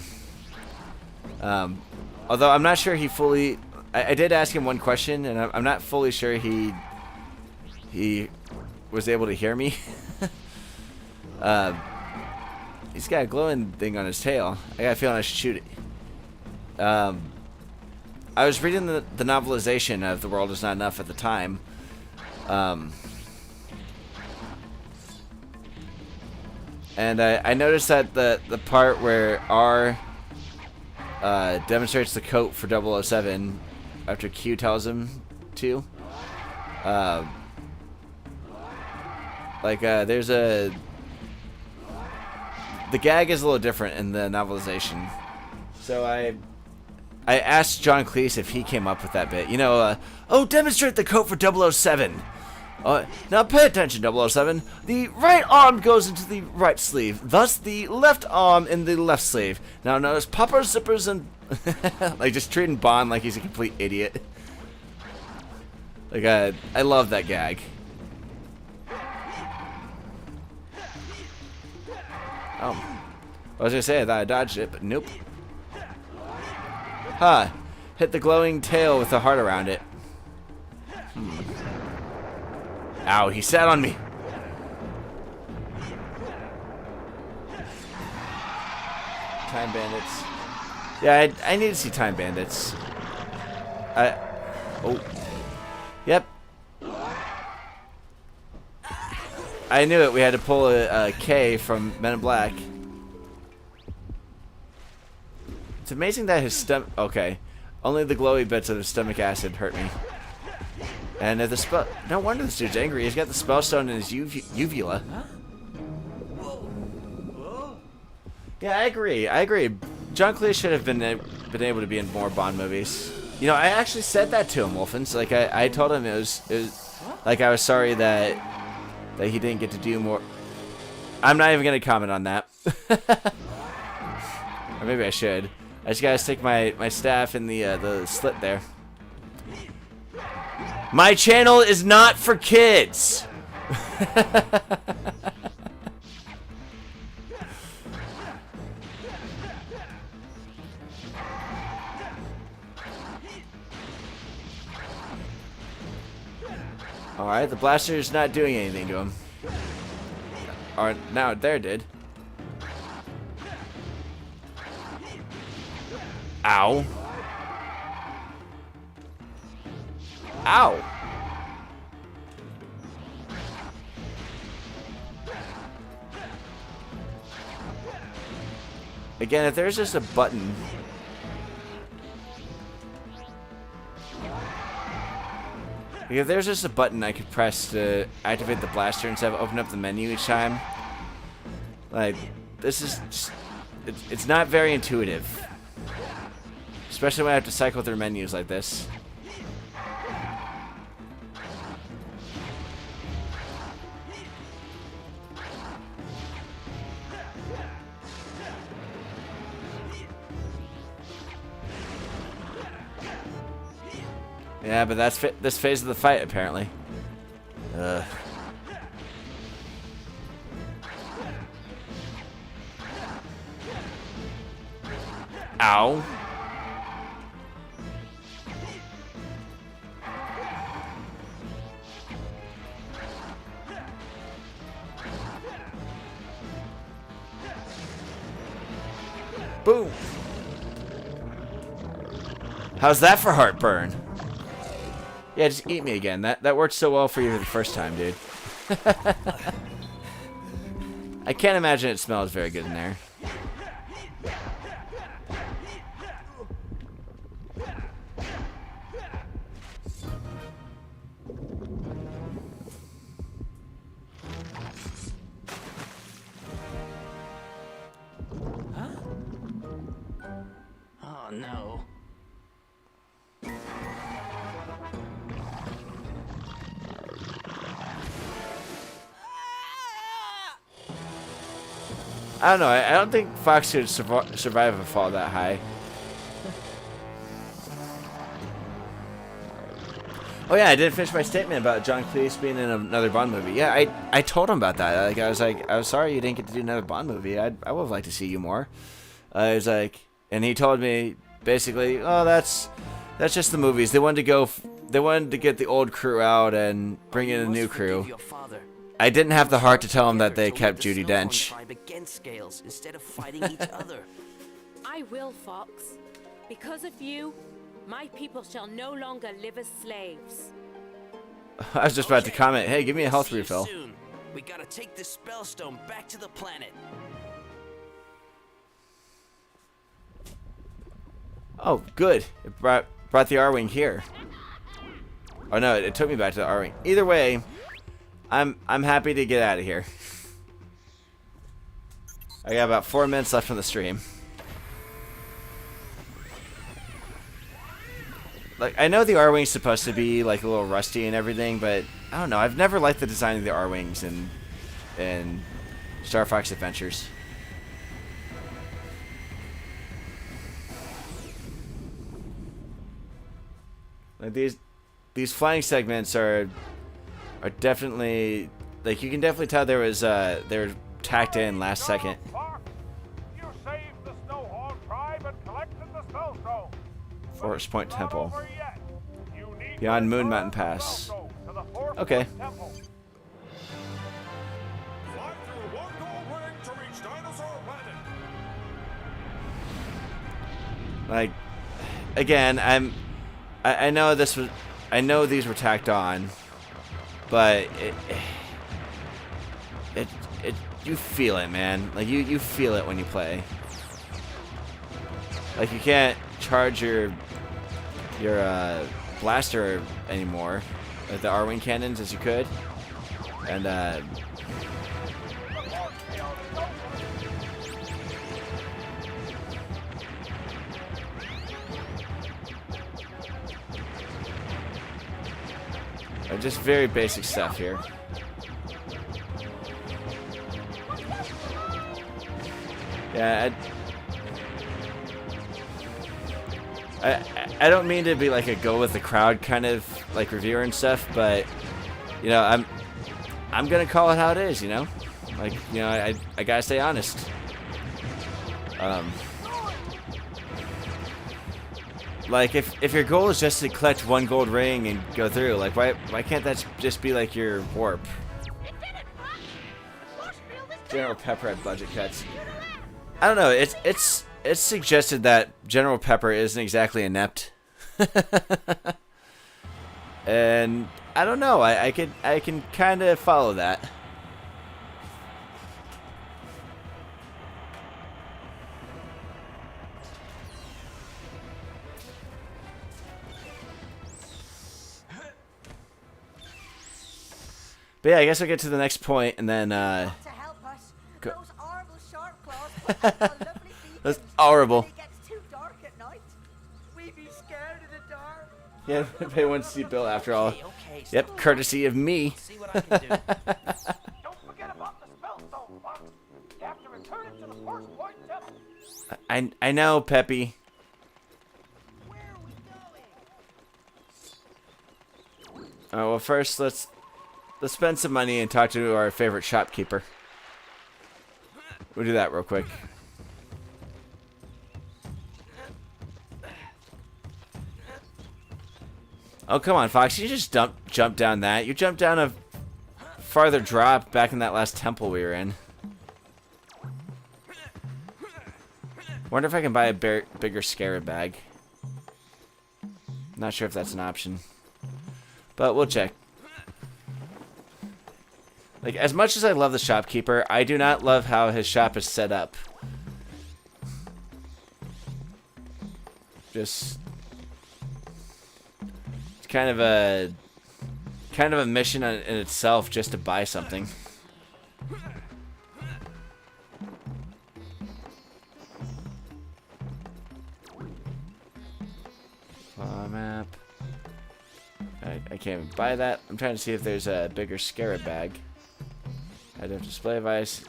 Although I'm not sure he fully. I did ask him one question, and I'm not fully sure he was able to hear me. He's got a glowing thing on his tail. I got a feeling I should shoot it. I was reading the novelization of The World Is Not Enough at the time. And I noticed that the part where R demonstrates the coat for 007 after Q tells him to, there's the gag is a little different in the novelization. So I asked John Cleese if he came up with that bit. You know, demonstrate the coat for 007. Now pay attention, 007. The right arm goes into the right sleeve, thus the left arm in the left sleeve. Now notice poppers, zippers, and like just treating Bond like he's a complete idiot. Like I love that gag. Oh, I was gonna say I thought I dodged it, but nope. Huh. Hit the glowing tail with a heart around it. Ow, he sat on me. Time Bandits. Yeah, I need to see Time Bandits. Oh. Yep. I knew it. We had to pull a K from Men in Black. It's amazing that his stomach... Okay. Only the glowy bits of his stomach acid hurt me. And the spell... No wonder this dude's angry. He's got the spell stone in his uvula. Yeah, I agree. John Cleese should have been able to be in more Bond movies. You know, I actually said that to him, Wolfens. Like, I told him it was like I was sorry that he didn't get to do more. I'm not even going to comment on that. Or maybe I should. I just gotta stick my staff in the slit there. My channel is not for kids. All right, the blaster is not doing anything to him. Or now there did. Ow. Ow. Again, if there's just a button. If there's just a button I could press to activate the blaster instead of open up the menu each time. Like, this is just, it's not very intuitive. Especially when I have to cycle through menus like this. Yeah, but that's this phase of the fight, apparently. Ow. Boom. How's that for heartburn? Yeah, just eat me again. That worked so well for you the first time, dude. I can't imagine it smells very good in there. Oh no. I don't know. I don't think Fox could survive a fall that high. Oh yeah, I didn't finish my statement about John Cleese being in another Bond movie. Yeah, I told him about that. Like I was sorry you didn't get to do another Bond movie. I would have liked to see you more. I was like, and he told me basically, oh, that's just the movies. They wanted to get the old crew out and bring in a new crew. I didn't have the heart to tell him that they kept Judi Dench. Instead of fighting each other. I will, Fox. Because of you, my people shall no longer live as slaves. I was just about to comment, hey, give me a health See you refill. soon. We gotta take this spellstone back to the planet. Oh, good. It brought the R-Wing here. Oh no, it took me back to the R-Wing. Either way, I'm happy to get out of here. I got about 4 minutes left on the stream. Like, I know the R-Wing's supposed to be like a little rusty and everything, but I don't know. I've never liked the design of the R-Wings in Star Fox Adventures. Like these flying segments are definitely, like, you can definitely tell they were tacked in last second. You saved the Snowhorn tribe and collected the Spellstone. Forest Point Not Temple. over yet. You need Beyond to Moon return Mountain the Pass. Spellstone to the Forest Okay. Point Temple. Fly through one gold ring to reach Dinosaur Planet. Like, again, I know this was, I know these were tacked on, but it you feel it, man. Like you feel it when you play. Like, you can't charge your blaster anymore with the R-Wing cannons as you could, and just very basic stuff here. Yeah, I don't mean to be like a go with the crowd kind of like reviewer and stuff, but you know, I'm gonna call it how it is, you know? Like, you know, I gotta stay honest. Like, if your goal is just to collect one gold ring and go through, like, why can't that just be like your warp? General Pepper had budget cuts. I don't know. It's suggested that General Pepper isn't exactly inept, and I don't know. I can kind of follow that. But yeah, I guess I'll get to the next point and then To help us, Go. those horrible shark claws put us on lovely That's beacons horrible. when it gets too dark at night. We be scared of the dark. Yeah, pay one to see Bill after all. Okay, Yep, courtesy of me. see what I can do. Don't forget about the Spellstone, Fox. You have to return it to the Forest Point Temple. I know, Peppy. Where are we going? Well, first let's spend some money and talk to our favorite shopkeeper. We'll do that real quick. Oh, come on, Fox. You just jump down that. You jumped down a farther drop back in that last temple we were in. Wonder if I can buy a bigger scarab bag. Not sure if that's an option. But we'll check. Like, as much as I love the shopkeeper, I do not love how his shop is set up. Just... It's kind of a mission in itself just to buy something. Map. I can't even buy that. I'm trying to see if there's a bigger scarab bag. Head up display device.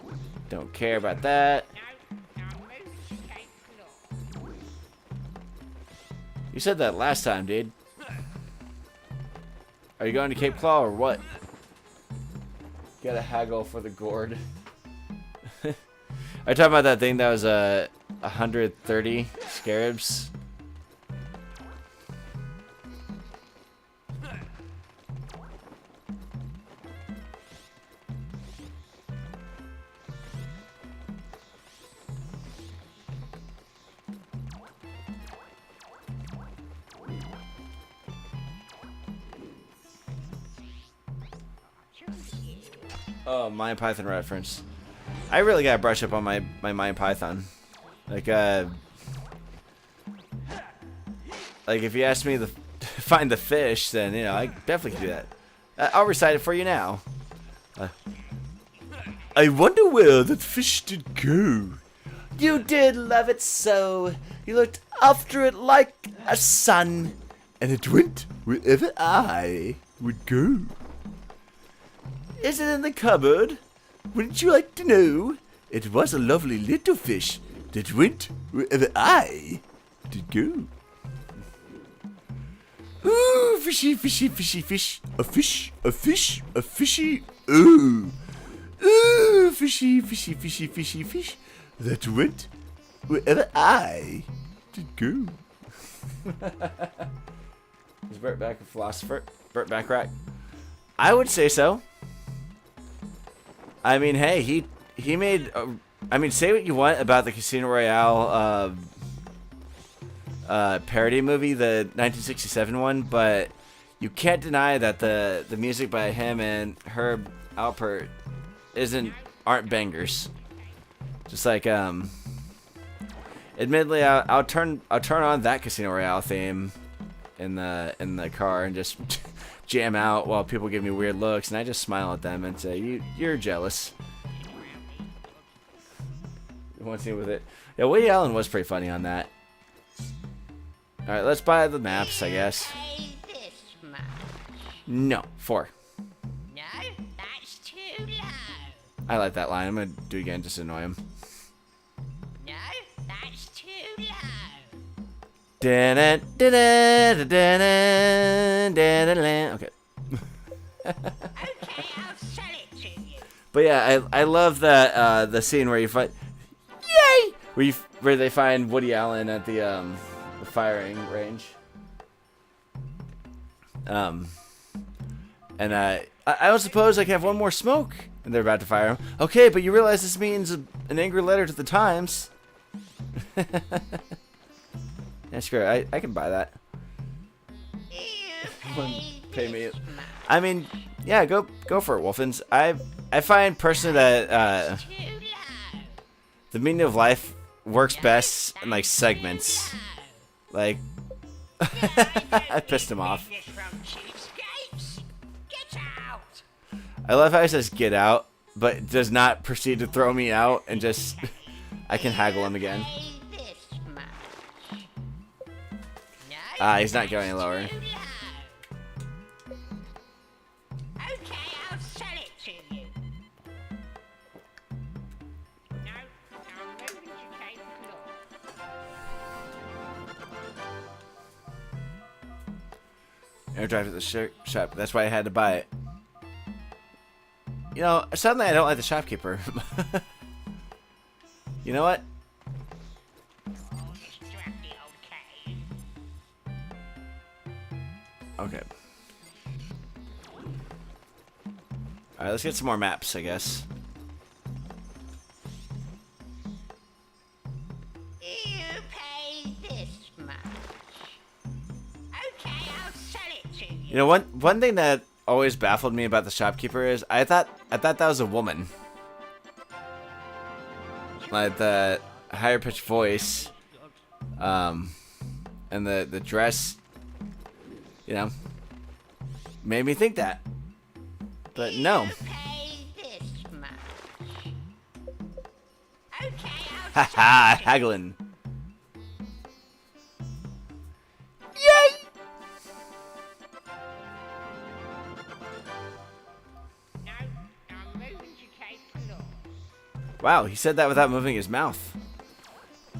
Don't care about that. You said that last time, dude. Are you going to Cape Claw or what? Gotta haggle for the gourd. Are you talking about that thing that was 130 scarabs? Oh, Mind Python reference. I really gotta brush up on my Mind Python. Like if you ask me to find the fish, then, you know, I definitely can do that. I'll recite it for you now. I wonder where that fish did go. You did love it so. You looked after it like a son. And it went wherever I would go. Is it in the cupboard? Wouldn't you like to know? It was a lovely little fish that went wherever I did go. Ooh, fishy, fishy, fishy, fish. A fish, a fish, a fishy. Ooh. Ooh, fishy, fishy, fishy, fishy, fish that went wherever I did go. Is Burt Back a philosopher? Burt Backrack? I would say so. I mean, hey, he made. I mean, say what you want about the Casino Royale parody movie, the 1967 one, but you can't deny that the music by him and Herb Alpert aren't bangers. Just like admittedly, I'll turn on that Casino Royale theme in the car and just jam out while people give me weird looks, and I just smile at them and say, "You're jealous." One scene with it. Yeah, Woody Allen was pretty funny on that. All right, let's buy the maps, I guess. No, 4. No, that's too low. I like that line. I'm gonna do it again just to annoy him. No, that's too low. Okay. Okay, I'll sell it to you. But yeah, I love that the scene where you find, yay, where they find Woody Allen at the firing range. And I don't suppose I can have one more smoke, and they're about to fire him. Okay, but you realize this means an angry letter to the Times. Yeah, screw it. I can buy that. Pay me. I mean, yeah, go for it, Wolfens. I find personally that the meaning of life works best in like segments. Like, I pissed him off. I love how he says "get out," but does not proceed to throw me out, and just I can haggle him again. He's not going any lower. Okay, I'll sell it to you. No, I'm moving to Cape Claw. Air drive at the shop. That's why I had to buy it. You know, suddenly I don't like the shopkeeper. You know what? Okay. Alright, let's get some more maps, I guess. You You know, one thing that always baffled me about the shopkeeper is I thought that was a woman. Like the higher pitched voice, and the dress, you know, made me think that. But no. Pay this much. Okay, Haha, haggling. no, I'm moving to take floor. Wow, he said that without moving his mouth.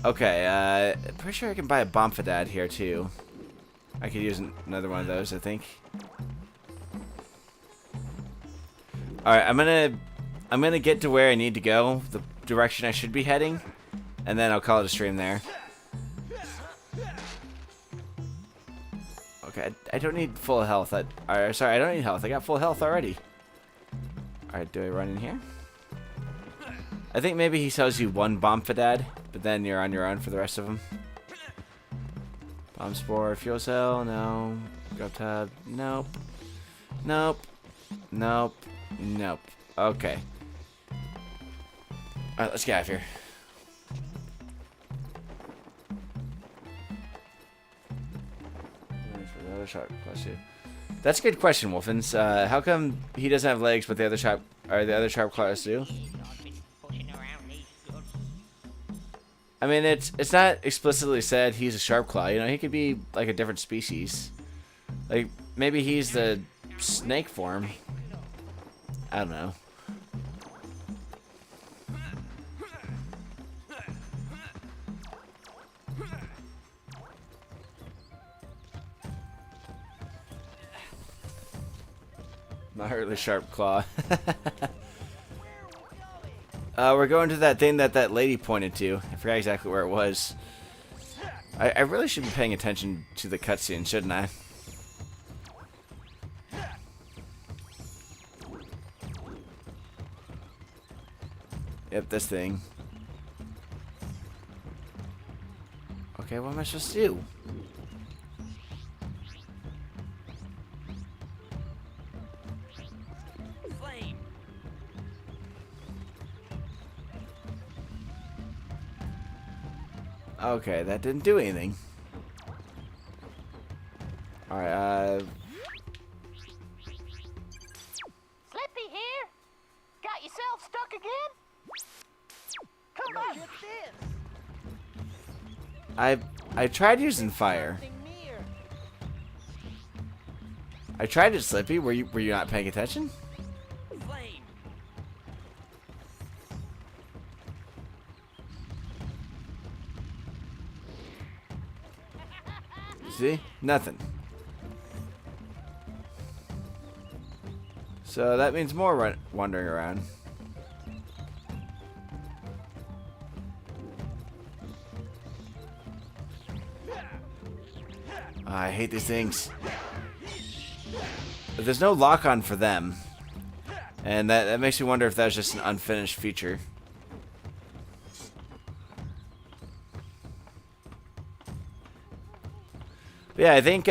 Okay, pretty sure I can buy a Bombfadad here too. I could use another one of those, I think. Alright, I'm gonna get to where I need to go, the direction I should be heading, and then I'll call it a stream there. Okay, I don't need full health. Sorry, I don't need health. I got full health already. Alright, do I run in here? I think maybe he sells you one Bombfadad, but then you're on your own for the rest of them. Bomb Spore, Fuel Cell, no. Grub Tab, nope. Nope. Nope. Nope. Okay. Alright, let's get out of here. That's a good question, Wolfens. How come he doesn't have legs, but the other sharp claws do? I mean, it's not explicitly said he's a sharp claw. You know, he could be like a different species. Like maybe he's the snake form. I don't know. Not really sharp claw. We're going to that thing that lady pointed to. I forgot exactly where it was. I really should be paying attention to the cutscene, shouldn't I? Yep, this thing. Okay, what am I supposed to do? Okay, that didn't do anything. Alright, Slippy here? Got yourself stuck again? Come back. I tried using fire. I tried it, Slippy. Were you not paying attention? See? Nothing. So that means more wandering around. I hate these things. But there's no lock-on for them. And that makes me wonder if that's just an unfinished feature. But yeah, I think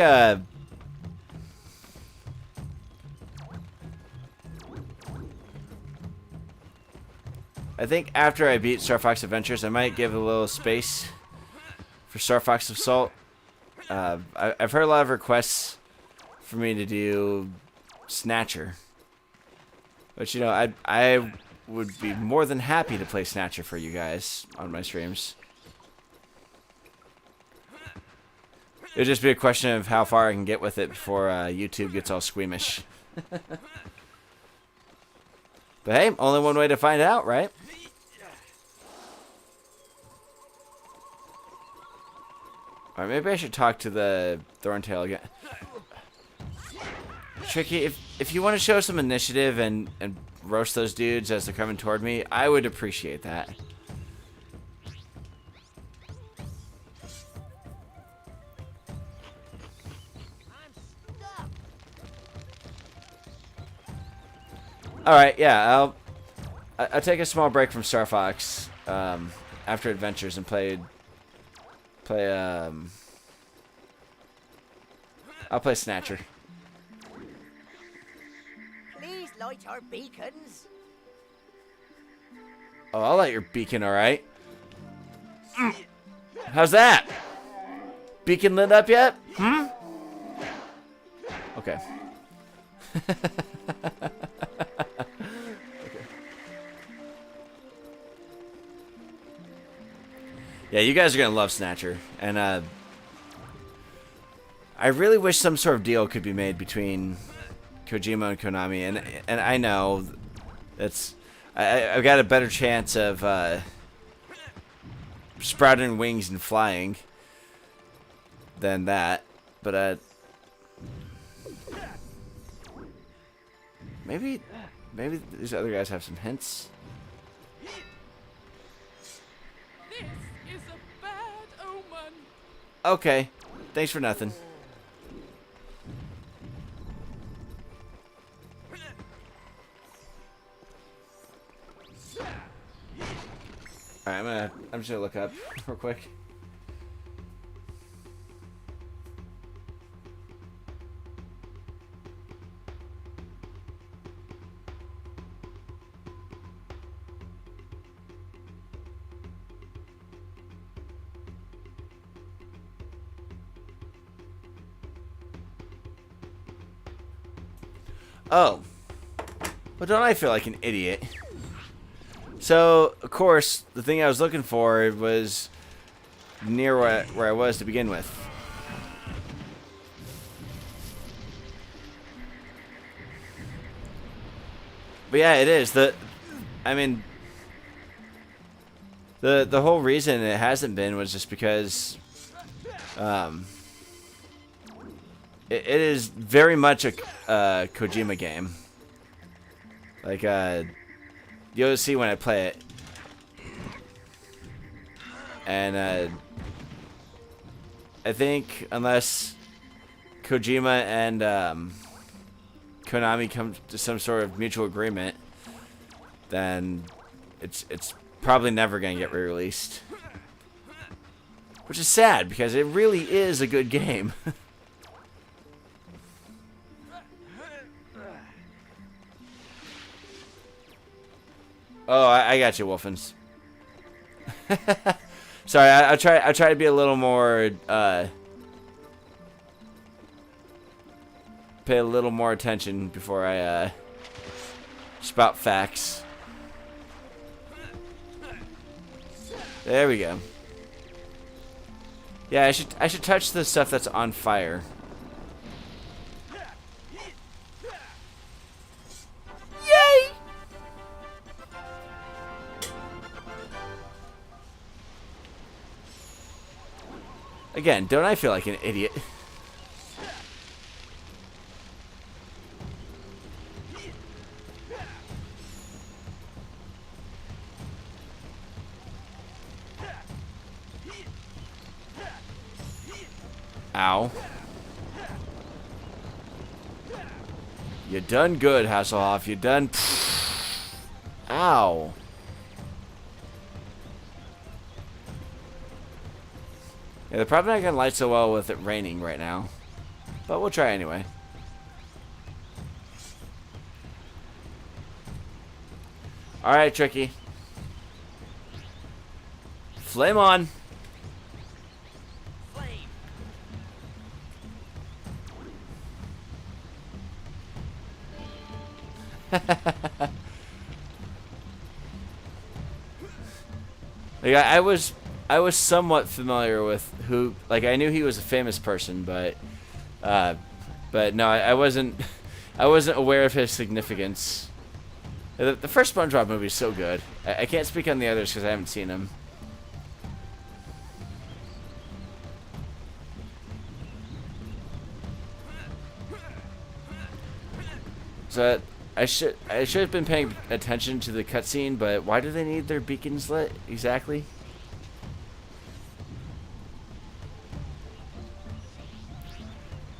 after I beat Star Fox Adventures, I might give a little space for Star Fox Assault. I've heard a lot of requests for me to do Snatcher, but you know, I would be more than happy to play Snatcher for you guys on my streams. It'd just be a question of how far I can get with it before YouTube gets all squeamish. But hey, only one way to find out, right? Alright, maybe I should talk to the Thorntail again. Tricky, if you want to show some initiative and roast those dudes as they're coming toward me, I would appreciate that. Alright, yeah, I'll take a small break from Star Fox after Adventures and I'll play Snatcher. light our beacons? Oh, I'll light your beacon, alright. How's that? Beacon lit up yet? Hmm? Okay. Yeah, you guys are gonna love Snatcher, and I really wish some sort of deal could be made between Kojima and Konami, and I know that's I've got a better chance of sprouting wings and flying than that, but maybe these other guys have some hints. This is a bad omen. Okay, thanks for nothing. Alright, I'm just gonna look up real quick. Oh. Well, don't I feel like an idiot? So, of course, the thing I was looking for was near where I was to begin with. But yeah, it is. I mean, the whole reason it hasn't been was just because it is very much a Kojima game. Like, you'll see when I play it. And I think unless Kojima and Konami come to some sort of mutual agreement, then it's probably never gonna get re-released. Which is sad because it really is a good game. Oh, I got you, Wolfens. Sorry, I try to be a little more pay a little more attention before I spout facts. There we go. Yeah, I should touch the stuff that's on fire. Yay! Again, don't I feel like an idiot? Ow. You done good, Hasselhoff. You done... Ow. Yeah, they're probably not going to light so well with it raining right now. But we'll try anyway. Alright, Tricky. Flame on. Like I was somewhat familiar with who, like I knew he was a famous person, but no, I wasn't aware of his significance. The first SpongeBob movie is so good. I can't speak on the others because I haven't seen them. So I should have been paying attention to the cutscene, but why do they need their beacons lit exactly?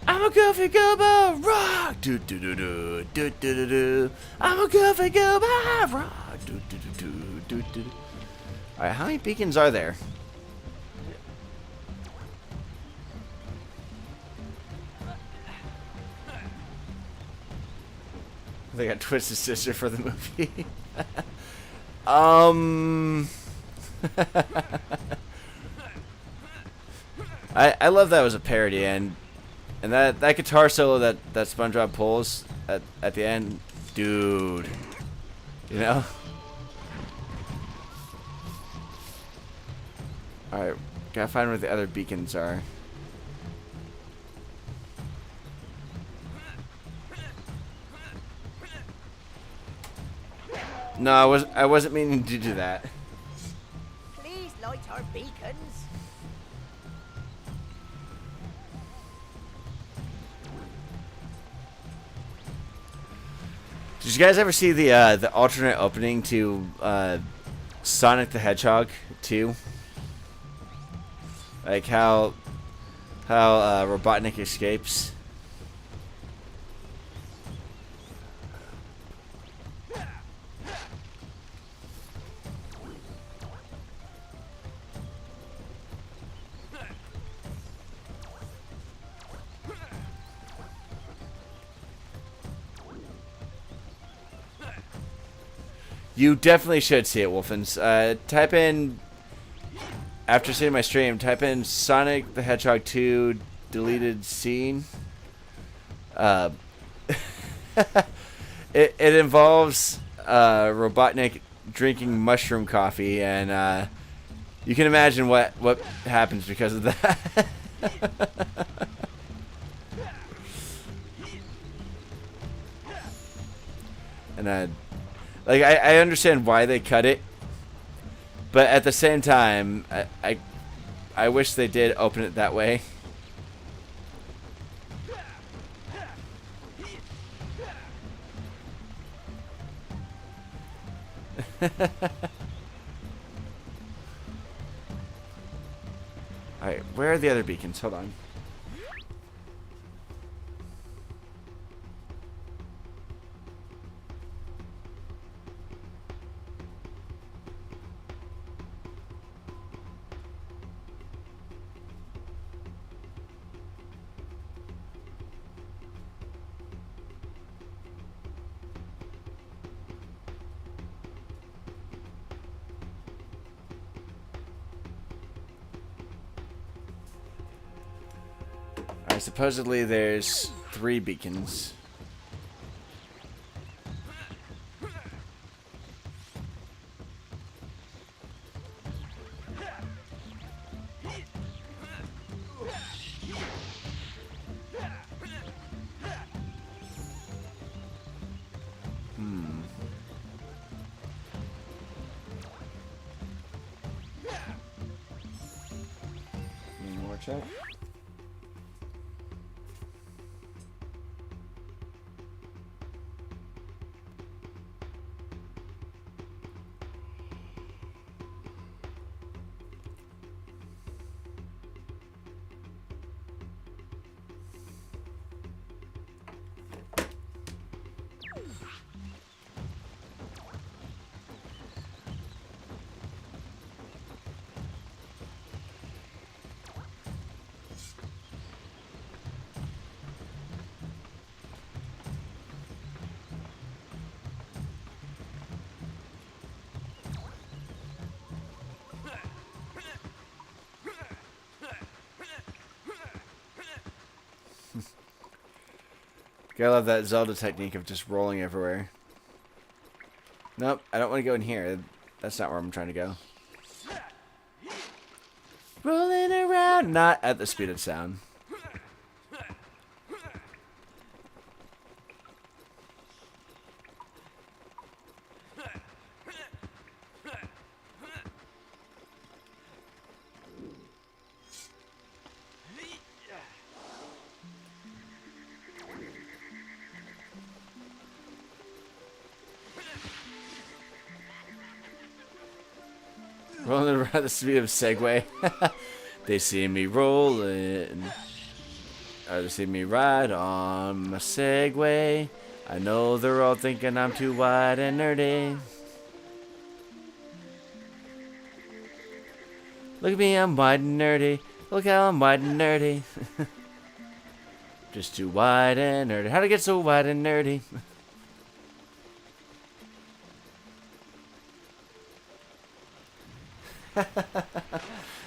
I'm a goofy goober rock, do do do do do do do do. I'm a goofy goober rock, do do do do do do. All right, how many beacons are there? They got Twisted Sister for the movie. I love that it was a parody, and that guitar solo that SpongeBob pulls at the end, dude. You know. All right, gotta find where the other beacons are. No, I wasn't meaning to do that. Please light our beacons. Did you guys ever see the alternate opening to Sonic the Hedgehog 2? Like how Robotnik escapes. You definitely should see it, Wolfens. Type in, after seeing my stream, type in Sonic the Hedgehog 2 deleted scene. It involves Robotnik drinking mushroom coffee, and you can imagine what happens because of that. And like, I understand why they cut it, but at the same time, I wish they did open it that way. Alright, where are the other beacons? Hold on. Supposedly there's 3 beacons. Any more check? Gotta love that Zelda technique of just rolling everywhere. Nope, I don't want to go in here. That's not where I'm trying to go. Rolling around, not at the speed of sound. Rolling around the speed of Segway. They see me rolling. Or they see me ride on my Segway. I know they're all thinking I'm too wide and nerdy. Look at me, I'm wide and nerdy. Look how I'm wide and nerdy. Just too wide and nerdy. How'd I get so wide and nerdy?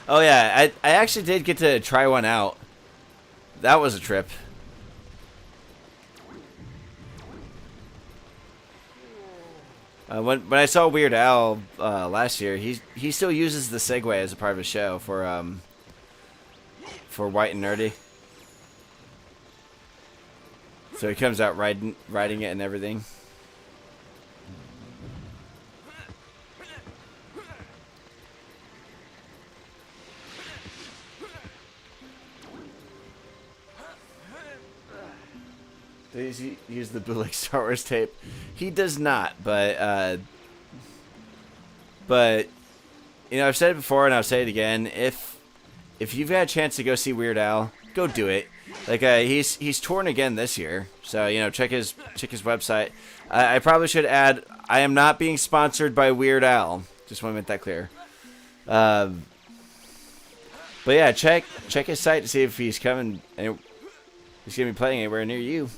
Oh yeah, I actually did get to try one out. That was a trip. When I saw Weird Al last year, he still uses the Segway as a part of his show for White and Nerdy. So he comes out riding it and everything. Does he use the bootleg Star Wars tape? He does not, but you know, I've said it before and I'll say it again. If you've got a chance to go see Weird Al, go do it. Like he's touring again this year, so you know, check his website. I probably should add, I am not being sponsored by Weird Al. Just want to make that clear. But yeah, check his site to see if he's coming. He's gonna be playing anywhere near you.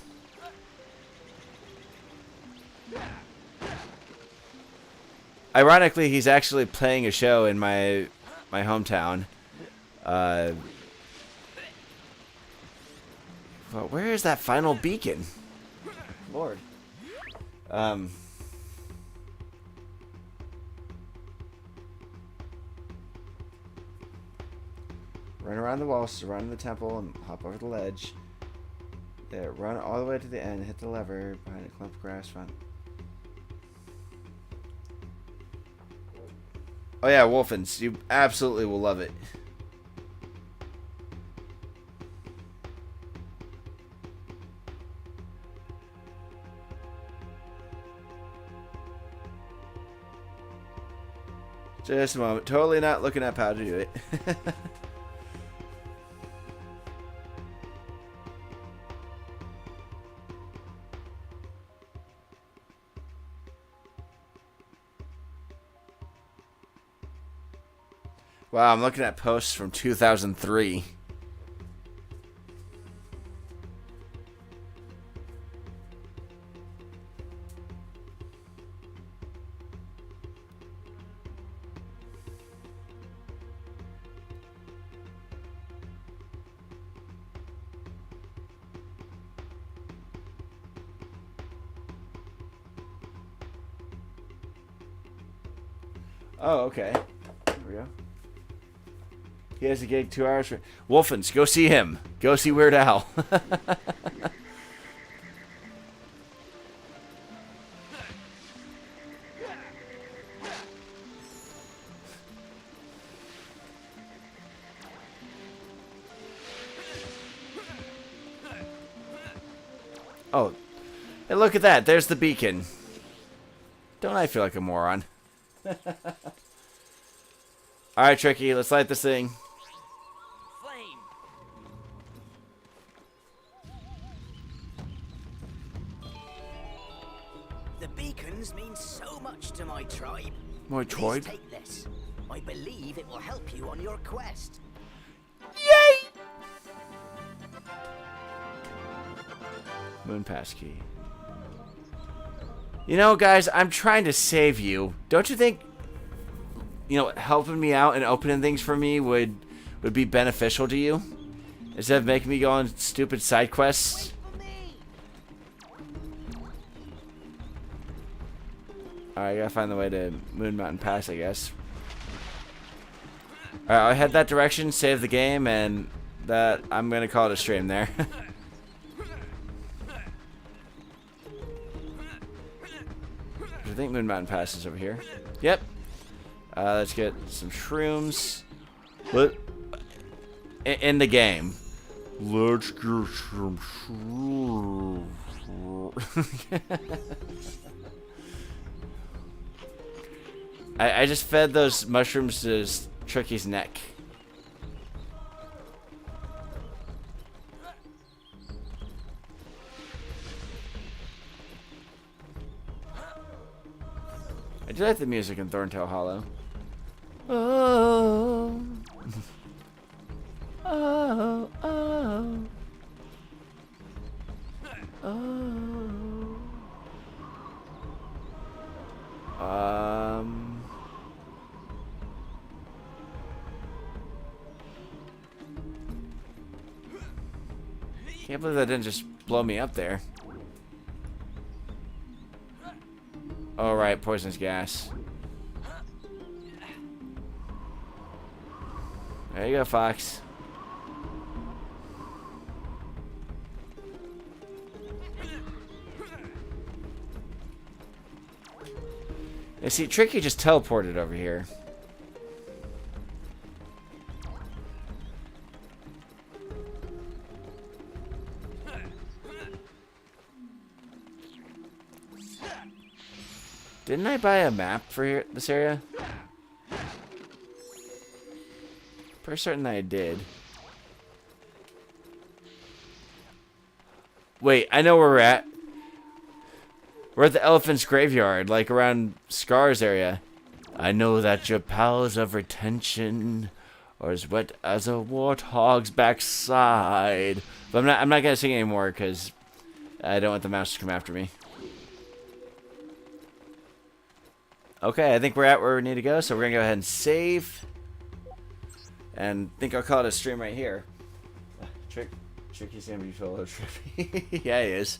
Ironically, he's actually playing a show in my hometown. Well, where is that final beacon? Lord. Run around the wall, surround the temple, and hop over the ledge. There, run all the way to the end, hit the lever behind a clump of grass front. Oh yeah, Wolfens, you absolutely will love it. Just a moment. Totally not looking up how to do it. Wow, I'm looking at posts from 2003. Oh, okay. There we go. He has a gig 2 hours for Wolfens. Go see him. Go see Weird Al. Oh, and look at that. There's the beacon. Don't I feel like a moron? All right, Tricky. Let's light this thing. The beacons mean so much to my tribe. My tribe? Please take this. I believe it will help you on your quest. Yay! Moon pass key. You know, guys, I'm trying to save you. Don't you think, you know, helping me out and opening things for me would be beneficial to you? Instead of making me go on stupid side quests? Alright, I gotta find the way to Moon Mountain Pass, I guess. Alright, I'll head that direction, save the game, and that I'm gonna call it a stream there. I think Moon Mountain Pass is over here. Yep. Let's get some shrooms. In the game. Let's get some shrooms. I just fed those mushrooms to Tricky's neck. I do like the music in Thorntail Hollow. Oh. Oh, oh. Oh. Can't believe that didn't just blow me up there. Alright, poisonous gas. There you go, Fox. You see, Tricky just teleported over here. Didn't I buy a map for this area? Pretty certain I did. Wait, I know where we're at. We're at the elephant's graveyard, like around Scar's area. I know that your powers of retention are as wet as a warthog's backside. But I'm not gonna sing anymore because I don't want the mouse to come after me. Okay, I think we're at where we need to go, so we're gonna go ahead and save. And I think I'll call it a stream right here. Tricky's gonna be full of Trippy. Yeah, he is.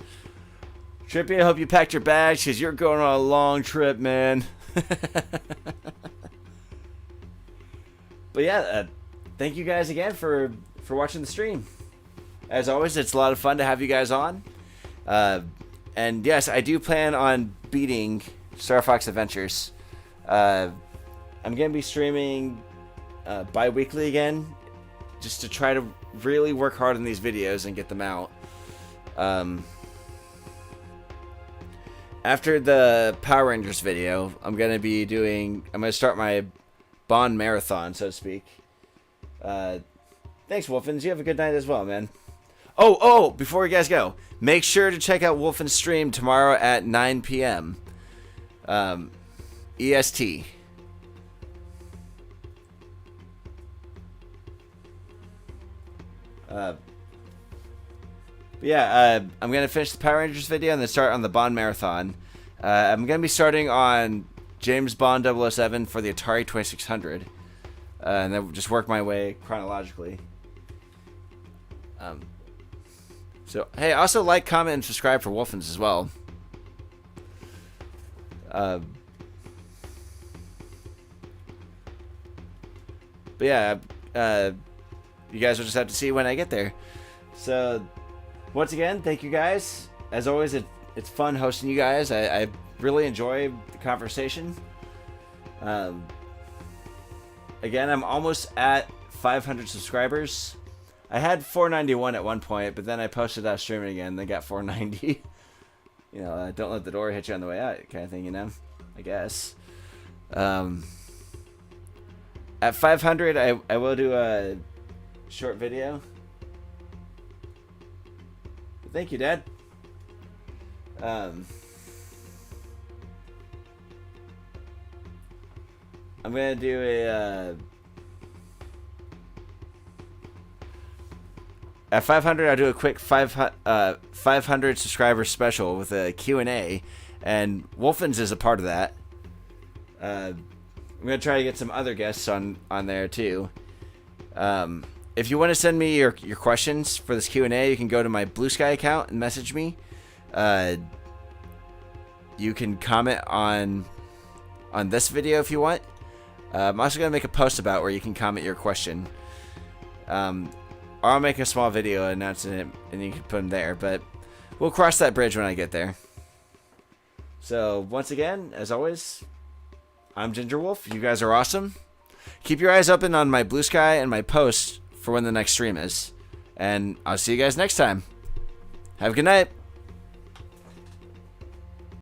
Trippy, I hope you packed your bags because you're going on a long trip, man. But yeah, thank you guys again for watching the stream. As always, it's a lot of fun to have you guys on. And yes, I do plan on beating Star Fox Adventures. I'm going to be streaming bi-weekly again, just to try to really work hard on these videos and get them out. After the Power Rangers video, I'm going to start my Bond marathon, so to speak. Thanks, Wolfins. You have a good night as well, man. Oh, before you guys go, make sure to check out Wolfin's stream tomorrow at 9 p.m. EST. I'm going to finish the Power Rangers video and then start on the Bond Marathon. I'm going to be starting on James Bond 007 for the Atari 2600. And then just work my way chronologically. So, hey, also like, comment, and subscribe for Wolfins as well. But yeah, you guys will just have to see when I get there. So, once again, thank you guys. As always, it's fun hosting you guys. I really enjoy the conversation. Again, I'm almost at 500 subscribers. I had 491 at one point, but then I posted out streaming again, then got 490. You know, don't let the door hit you on the way out kind of thing, you know? I guess. At 500, I will do a short video. Thank you, Dad. I'm gonna do a at 500 I'll do a quick 500 subscriber special with a Q&A, and Wolfins is a part of that. I'm gonna try to get some other guests on there too. If you want to send me your questions for this Q&A, you can go to my Blue Sky account and message me. You can comment on this video if you want. I'm also going to make a post about where you can comment your question. Or I'll make a small video announcing it and you can put them there. But we'll cross that bridge when I get there. So once again, as always, I'm Ginger Wolf. You guys are awesome. Keep your eyes open on my Blue Sky and my post for when the next stream is. And I'll see you guys next time. Have a good night.